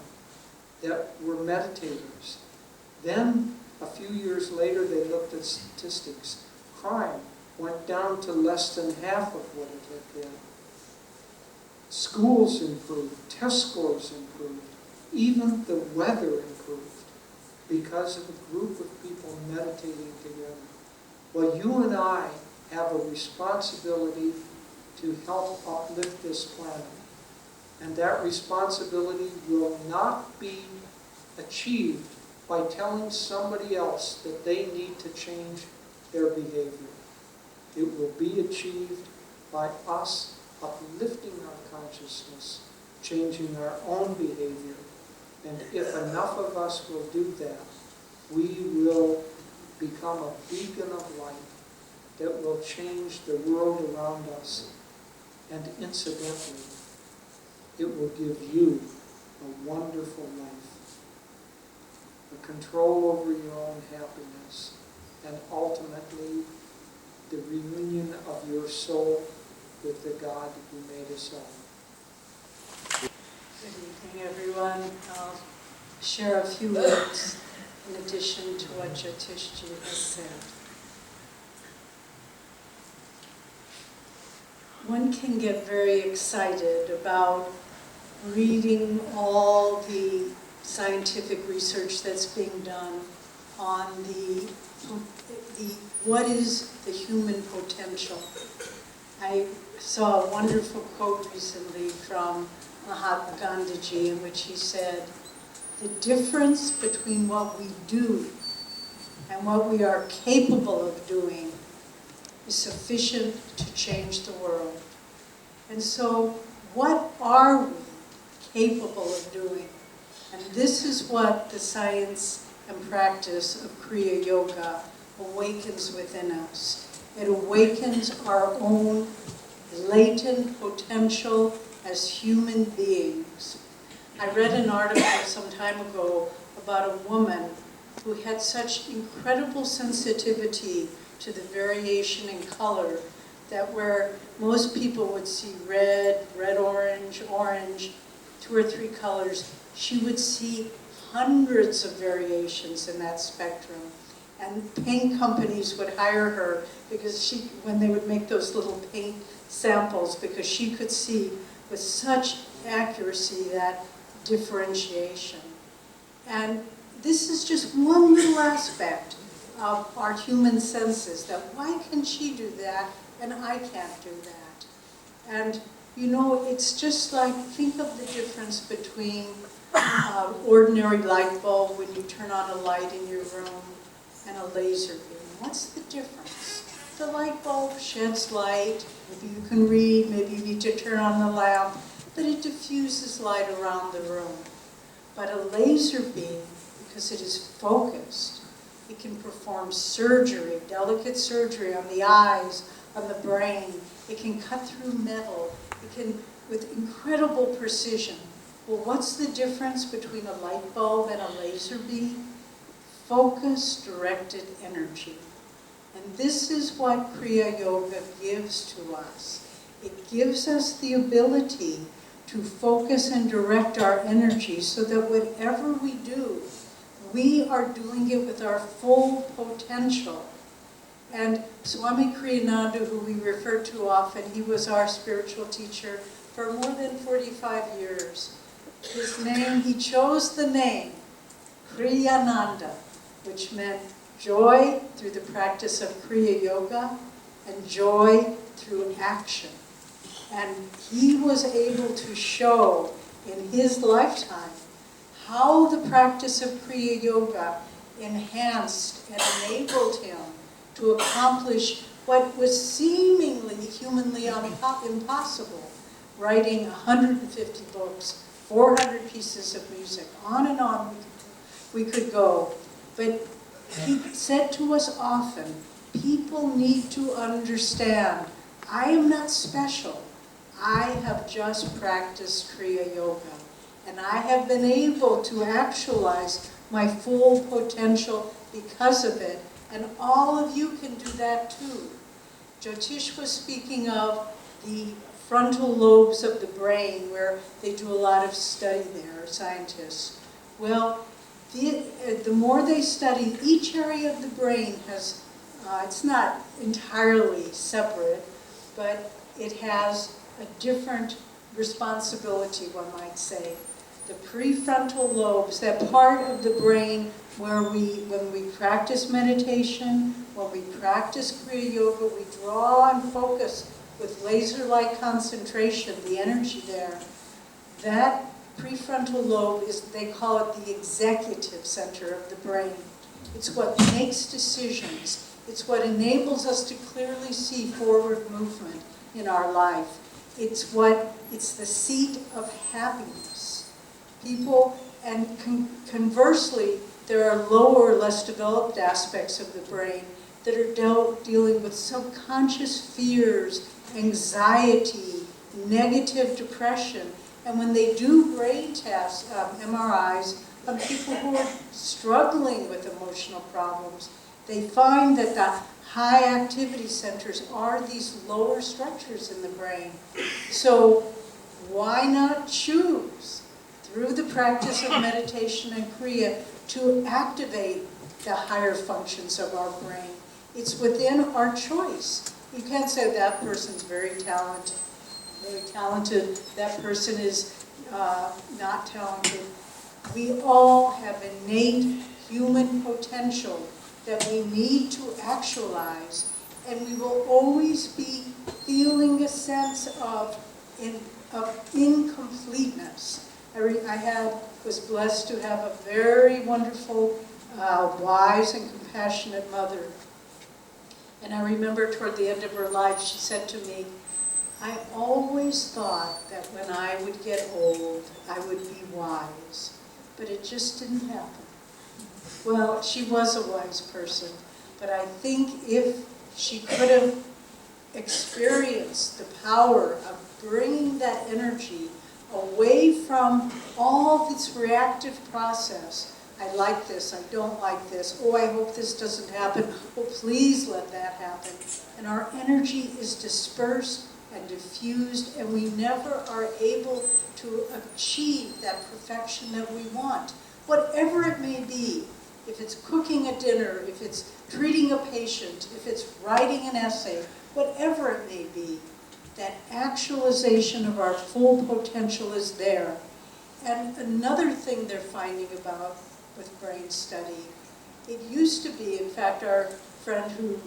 that were meditators. Then, a few years later, they looked at statistics. Crime went down to less than half of what it had been. Schools improved. Test scores improved. Even the weather improved because of a group of people meditating together. Well, you and I have a responsibility to help uplift this planet. And that responsibility will not be achieved by telling somebody else that they need to change their behavior. It will be achieved by us uplifting our consciousness, changing our own behavior. And if enough of us will do that, we will become a beacon of light that will change the world around us. And incidentally, it will give you a wonderful life, a control over your own happiness, and ultimately the reunion of your soul with the God who made us all. Good evening, everyone. I'll share a few words in addition to what Jyotishji has said. One can get very excited about reading all the scientific research that's being done on the what is the human potential. I saw a wonderful quote recently from Mahatma Gandhiji in which he said, "The difference between what we do and what we are capable of doing is sufficient to change the world." And so, what are we capable of doing? And this is what the science and practice of Kriya Yoga awakens within us. It awakens our own latent potential as human beings. I read an article some time ago about a woman who had such incredible sensitivity to the variation in color that where most people would see red, red-orange, orange, 2 or 3 colors, she would see hundreds of variations in that spectrum. And paint companies would hire her because when they would make those little paint samples, because she could see with such accuracy that differentiation. And this is just one little aspect of our human senses, that why can she do that and I can't do that? And you know, it's just like, think of the difference between ordinary light bulb when you turn on a light in your room and a laser beam. What's the difference? The light bulb sheds light, maybe you can read, maybe you need to turn on the lamp, but it diffuses light around the room. But a laser beam, because it is focused, it can perform surgery, delicate surgery on the eyes, on the brain. It can cut through metal. It can, with incredible precision. Well, what's the difference between a light bulb and a laser beam? Focused, directed energy. And this is what Kriya Yoga gives to us. It gives us the ability to focus and direct our energy so that whatever we do, we are doing it with our full potential. And Swami Kriyananda, who we refer to often, he was our spiritual teacher for more than 45 years. His name, he chose the name Kriyananda, which meant joy through the practice of Kriya Yoga and joy through action. And he was able to show in his lifetime how the practice of Kriya Yoga enhanced and enabled him to accomplish what was seemingly humanly impossible, writing 150 books, 400 pieces of music, on and on we could go. But he said to us often, people need to understand, I am not special. I have just practiced Kriya Yoga, and I have been able to actualize my full potential because of it, and all of you can do that too. Jyotish was speaking of the frontal lobes of the brain, where they do a lot of study there, scientists. Well, the more they study, each area of the brain has, it's not entirely separate, but it has a different responsibility, one might say. The prefrontal lobes, that part of the brain where when we practice meditation, when we practice Kriya Yoga, we draw and focus with laser-like concentration, the energy there. That prefrontal lobe is, they call it the executive center of the brain. It's what makes decisions. It's what enables us to clearly see forward movement in our life. It's the seat of happiness. People, and conversely, there are lower, less developed aspects of the brain that are dealing with subconscious fears, anxiety, negative depression. And when they do brain tests, MRIs, of people who are struggling with emotional problems, they find that the high activity centers are these lower structures in the brain. So why not choose, through the practice of meditation and Kriya, to activate the higher functions of our brain? It's within our choice. You can't say that person's very talented, that person is not talented. We all have innate human potential that we need to actualize, and we will always be feeling a sense of incompleteness. Was blessed to have a very wonderful, wise and compassionate mother. And I remember toward the end of her life, she said to me, I always thought that when I would get old, I would be wise, but it just didn't happen. Well, she was a wise person, but I think if she could have experienced the power of bringing that energy away from all this reactive process, I like this, I don't like this, oh, I hope this doesn't happen, oh, please let that happen. And our energy is dispersed and diffused, and we never are able to achieve that perfection that we want. Whatever it may be, if it's cooking a dinner, if it's treating a patient, if it's writing an essay, whatever it may be, that actualization of our full potential is there. And another thing they're finding about with brain study, it used to be, in fact, our friend who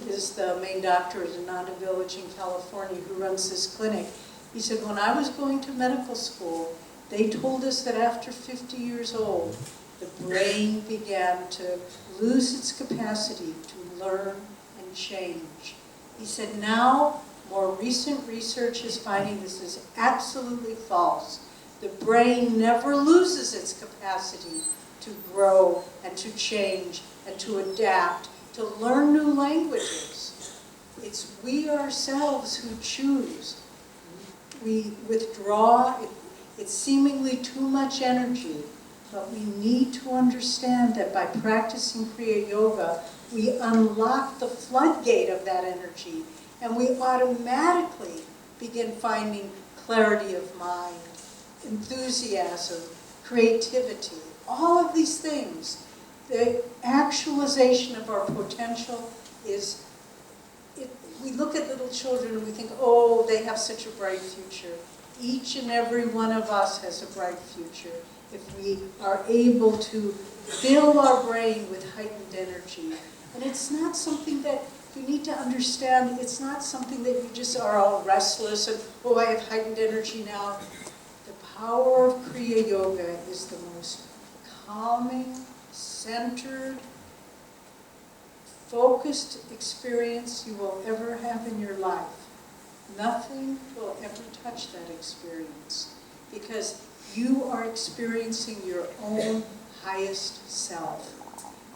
is the main doctor at Ananda Village in California who runs this clinic, he said, when I was going to medical school, they told us that after 50 years old, the brain began to lose its capacity to learn and change. He said, now, more recent research is finding this is absolutely false. The brain never loses its capacity to grow and to change and to adapt, to learn new languages. It's we ourselves who choose. We withdraw, it's seemingly too much energy, but we need to understand that by practicing Kriya Yoga, we unlock the floodgate of that energy, and we automatically begin finding clarity of mind, enthusiasm, creativity, all of these things. The actualization of our potential is, we look at little children and we think, oh, they have such a bright future. Each and every one of us has a bright future if we are able to fill our brain with heightened energy. And it's not something that you need to understand, it's not something that you just are all restless and, oh, I have heightened energy now. The power of Kriya Yoga is the most calming, centered, focused experience you will ever have in your life. Nothing will ever touch that experience because you are experiencing your own highest self.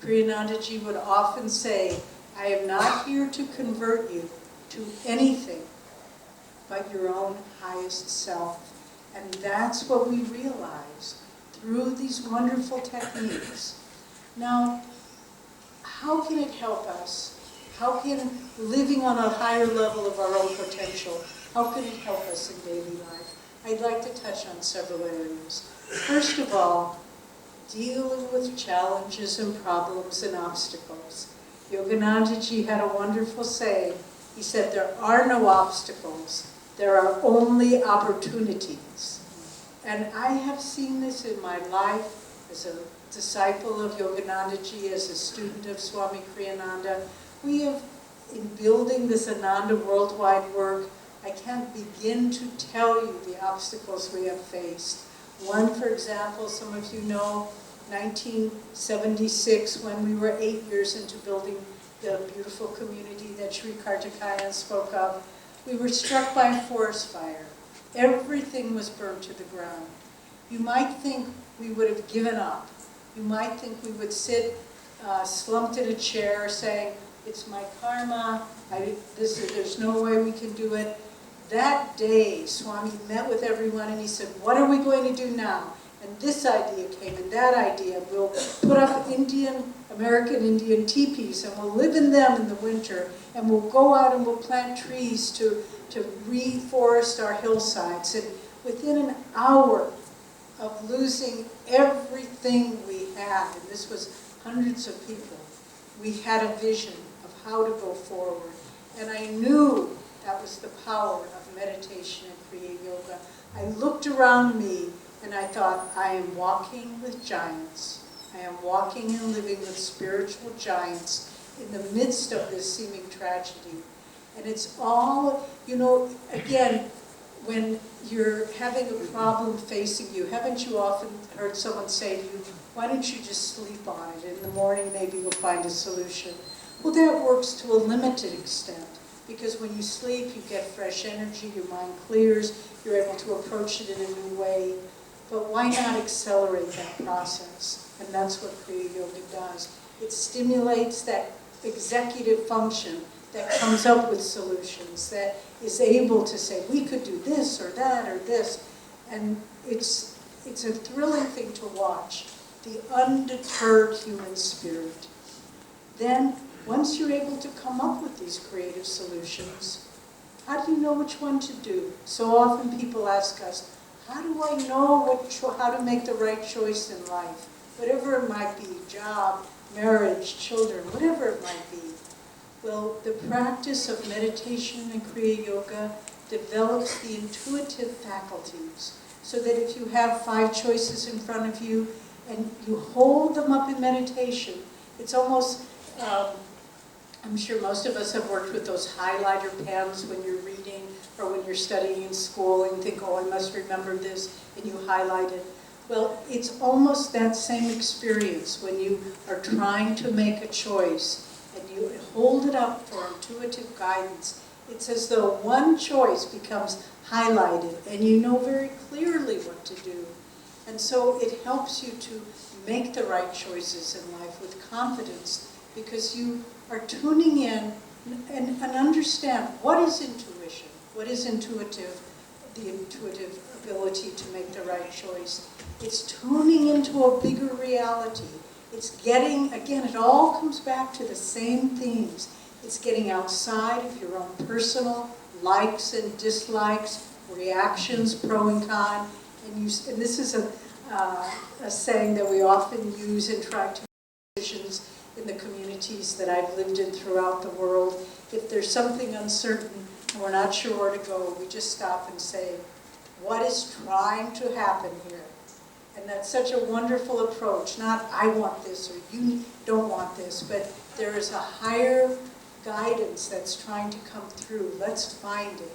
Kriyanandaji would often say, I am not here to convert you to anything but your own highest self. And that's what we realize through these wonderful techniques. Now, how can it help us? How can living on a higher level of our own potential, how can it help us in daily life? I'd like to touch on several areas. First of all, dealing with challenges and problems and obstacles. Yoganandaji had a wonderful saying. He said, there are no obstacles, there are only opportunities. And I have seen this in my life as a disciple of Yoganandaji, as a student of Swami Kriyananda. We have, in building this Ananda worldwide work, I can't begin to tell you the obstacles we have faced. One, for example, some of you know, 1976, when we were 8 years into building the beautiful community that Sri Kartikeyan spoke of, we were struck by a forest fire. Everything was burned to the ground. You might think we would have given up. You might think we would sit slumped in a chair saying, it's my karma, there's no way we can do it. That day, Swami met with everyone and he said, what are we going to do now? and this idea came, and that idea. We'll put up American Indian teepees, and we'll live in them in the winter, and we'll go out and we'll plant trees to reforest our hillsides. And within an hour of losing everything we had, and this was hundreds of people, we had a vision of how to go forward. And I knew that was the power of meditation and Kriya Yoga. I looked around me and I thought, I am walking with giants. I am walking and living with spiritual giants in the midst of this seeming tragedy. And it's all, again, when you're having a problem facing you, haven't you often heard someone say to you, why don't you just sleep on it? In the morning, maybe you'll find a solution. Well, that works to a limited extent, because when you sleep, you get fresh energy, your mind clears, you're able to approach it in a new way. But why not accelerate that process? And that's what Kriya Yoga does. It stimulates that executive function that comes up with solutions, that is able to say, we could do this or that or this. And it's a thrilling thing to watch, the undeterred human spirit. Then, once you're able to come up with these creative solutions, how do you know which one to do? So often people ask us, how do I know how to make the right choice in life? Whatever it might be, job, marriage, children, whatever it might be. Well, the practice of meditation and Kriya Yoga develops the intuitive faculties, so that if you have 5 choices in front of you and you hold them up in meditation, it's almost, I'm sure most of us have worked with those highlighter pens when you're reading or when you're studying in school and you think, oh, I must remember this, and you highlight it. Well, it's almost that same experience when you are trying to make a choice and you hold it up for intuitive guidance. It's as though one choice becomes highlighted and you know very clearly what to do. And so it helps you to make the right choices in life with confidence, because you are tuning in and understand what is intuition, what is intuitive, the intuitive ability to make the right choice. It's tuning into a bigger reality. It's getting, again, it all comes back to the same themes. It's getting outside of your own personal likes and dislikes, reactions, pro and con. And this is a saying that we often use in trying to make decisions in the communities that I've lived in throughout the world. If there's something uncertain and we're not sure where to go, we just stop and say, what is trying to happen here? And that's such a wonderful approach. Not, I want this, or you don't want this, but there is a higher guidance that's trying to come through. Let's find it.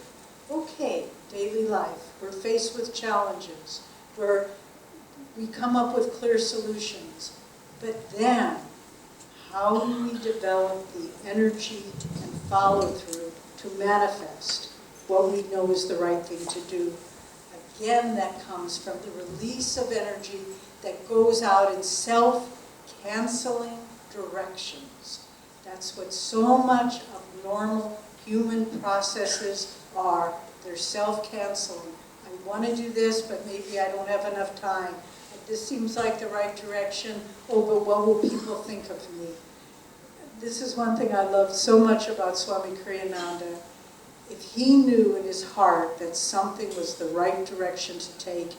Okay, daily life. We're faced with challenges where we come up with clear solutions. But then, how do we develop the energy and follow through to manifest what we know is the right thing to do? Again, that comes from the release of energy that goes out in self-canceling directions. That's what so much of normal human processes are. They're self-canceling. I want to do this, but maybe I don't have enough time. This seems like the right direction. Oh, but what will people think of me? This is one thing I love so much about Swami Kriyananda. If he knew in his heart that something was the right direction to take,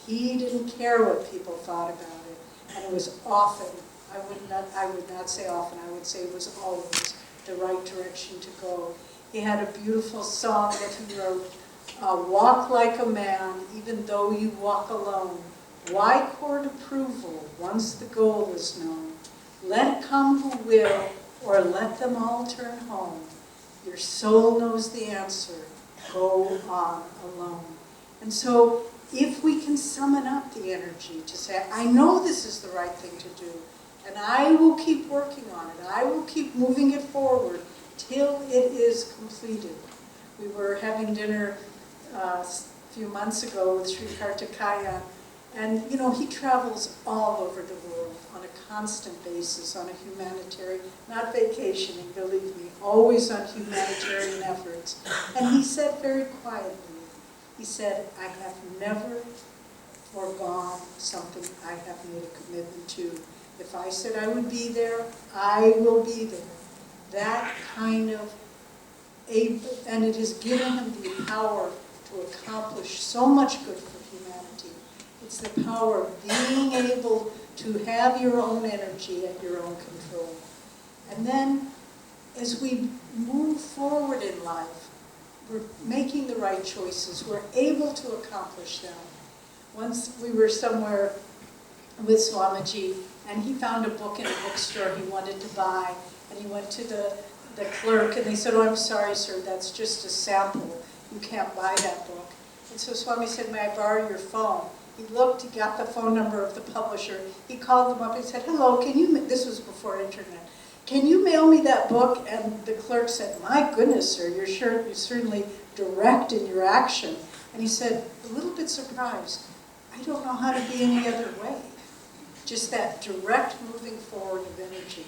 he didn't care what people thought about it. And it was often, I would not say often, I would say it was always the right direction to go. He had a beautiful song that he wrote, walk like a man, even though you walk alone. Why court approval once the goal is known? Let come who will, or let them all turn home. Your soul knows the answer. Go on alone. And so if we can summon up the energy to say, I know this is the right thing to do, and I will keep working on it. I will keep moving it forward till it is completed. We were having dinner a few months ago with Sri Kartikaya, and he travels all over the world on a constant basis, on a humanitarian, not vacationing, believe me, always on humanitarian efforts. And he said very quietly, he said, I have never foregone something I have made a commitment to. If I said I would be there, I will be there. That kind of, and it has given him the power to accomplish so much good for humanity. It's the power of being able to have your own energy at your own control. And then, as we move forward in life, we're making the right choices. We're able to accomplish them. Once we were somewhere with Swamiji, and he found a book in a bookstore he wanted to buy, and he went to the clerk, and they said, "Oh, I'm sorry, sir, that's just a sample. You can't buy that book." And so Swami said, "May I borrow your phone?" He looked, he got the phone number of the publisher, he called them up and said, "Hello, can you," this was before internet, "can you mail me that book?" And the clerk said, "My goodness, sir, you're certainly direct in your action." And he said, a little bit surprised, "I don't know how to be any other way." Just that direct moving forward of energy.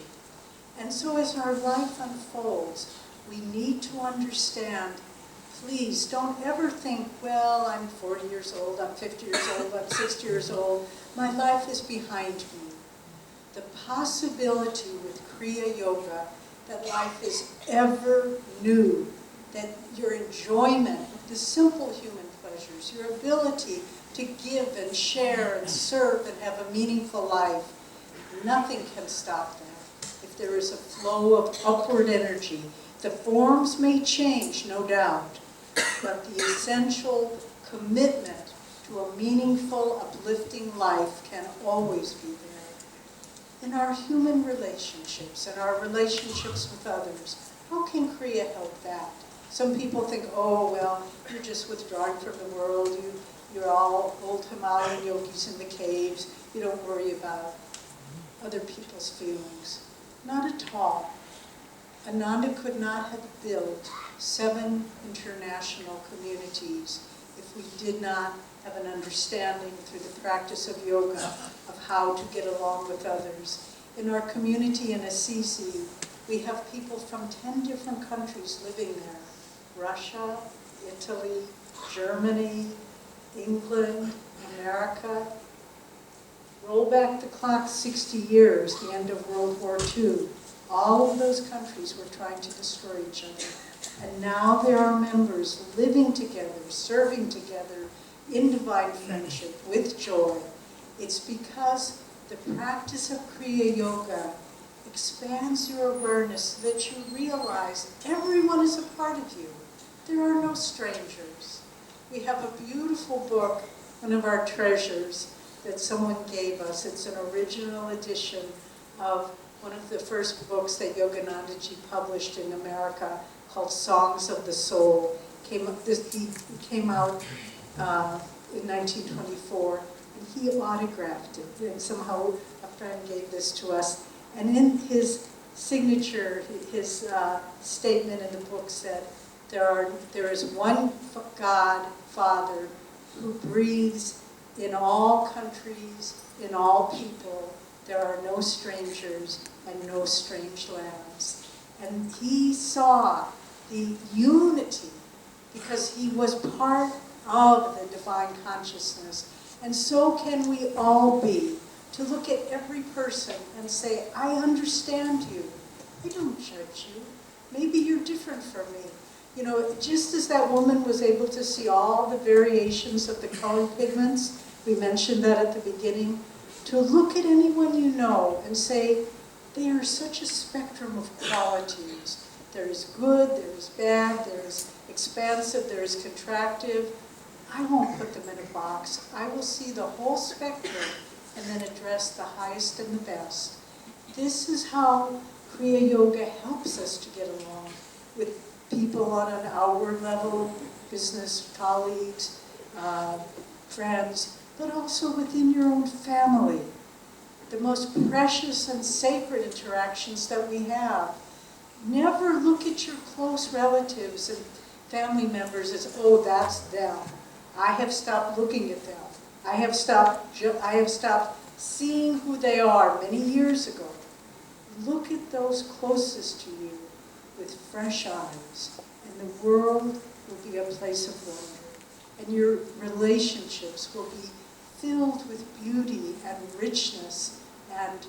And so as our life unfolds, we need to understand, please don't ever think, well, I'm 40 years old, I'm 50 years old, I'm 60 years old, my life is behind me. The possibility with Kriya Yoga that life is ever new, that your enjoyment of the simple human pleasures, your ability to give and share and serve and have a meaningful life, nothing can stop that. If there is a flow of upward energy, the forms may change, no doubt, but the essential commitment to a meaningful, uplifting life can always be there. In our human relationships and our relationships with others, how can Kriya help that? Some people think, oh, well, you're just withdrawing from the world, you're all old Himalayan yogis in the caves, you don't worry about other people's feelings. Not at all. Ananda could not have built 7 international communities if we did not have an understanding through the practice of yoga of how to get along with others. In our community in Assisi, we have people from 10 different countries living there. Russia, Italy, Germany, England, America. Roll back the clock 60 years, the end of World War II. All of those countries were trying to destroy each other. And now there are members living together, serving together in divine friendship with joy. It's because the practice of Kriya Yoga expands your awareness so that you realize everyone is a part of you. There are no strangers. We have a beautiful book, one of our treasures, that someone gave us. It's an original edition of one of the first books that Yoganandaji published in America called Songs of the Soul. He came out in 1924, and he autographed it. And somehow a friend gave this to us. And in his signature, his statement in the book said, there is one God, Father, who breathes in all countries, in all people. There are no strangers and no strange lands. And he saw the unity because he was part of the divine consciousness. And so can we all be, to look at every person and say, I understand you. I don't judge you. Maybe you're different from me. You know, just as that woman was able to see all the variations of the color pigments, we mentioned that at the beginning, to look at anyone you know and say, they are such a spectrum of qualities. There is good, there is bad, there is expansive, there is contractive. I won't put them in a box. I will see the whole spectrum and then address the highest and the best. This is how Kriya Yoga helps us to get along with people on an outward level, business colleagues, friends, but also within your own family. The most precious and sacred interactions that we have. Never look at your close relatives and family members as, oh, that's them. I have stopped looking at them. I have stopped seeing who they are many years ago. Look at those closest to you with fresh eyes, and the world will be a place of wonder. And your relationships will be filled with beauty and richness and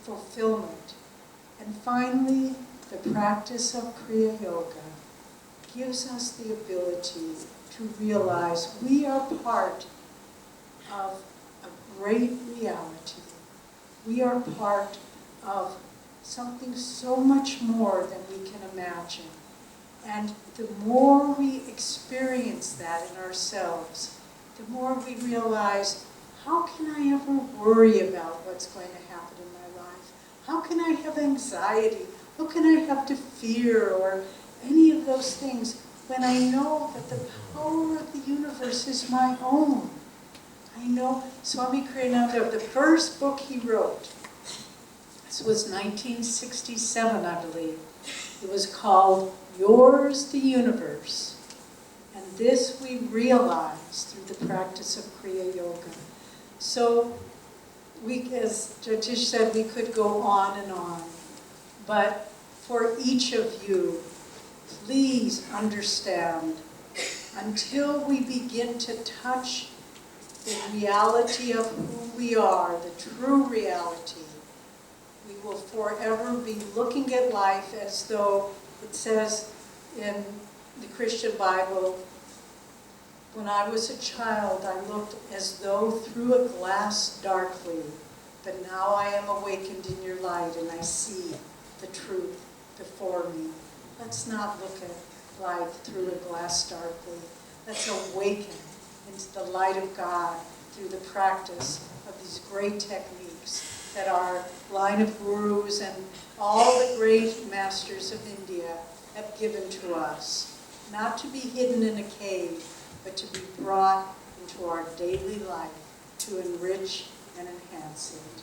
fulfillment. And finally, the practice of Kriya Yoga gives us the ability to realize we are part of a great reality. We are part of something so much more than we can imagine. And the more we experience that in ourselves, the more we realize, how can I ever worry about what's going to happen in my life? How can I have anxiety? How can I have to fear or any of those things when I know that the power of the universe is my own? I know Swami Kriyananda, the first book he wrote, this was 1967, I believe. It was called Yours the Universe. And this we realize through the practice of Kriya Yoga. So we, as Jyotish said, we could go on and on. But for each of you, please understand, until we begin to touch the reality of who we are, the true reality, we will forever be looking at life as though it says in the Christian Bible, when I was a child, I looked as though through a glass darkly, but now I am awakened in your light and I see the truth before me. Let's not look at life through a glass darkly. Let's awaken into the light of God through the practice of these great techniques that our line of gurus and all the great masters of India have given to us. Not to be hidden in a cave, but to be brought into our daily life to enrich and enhance it.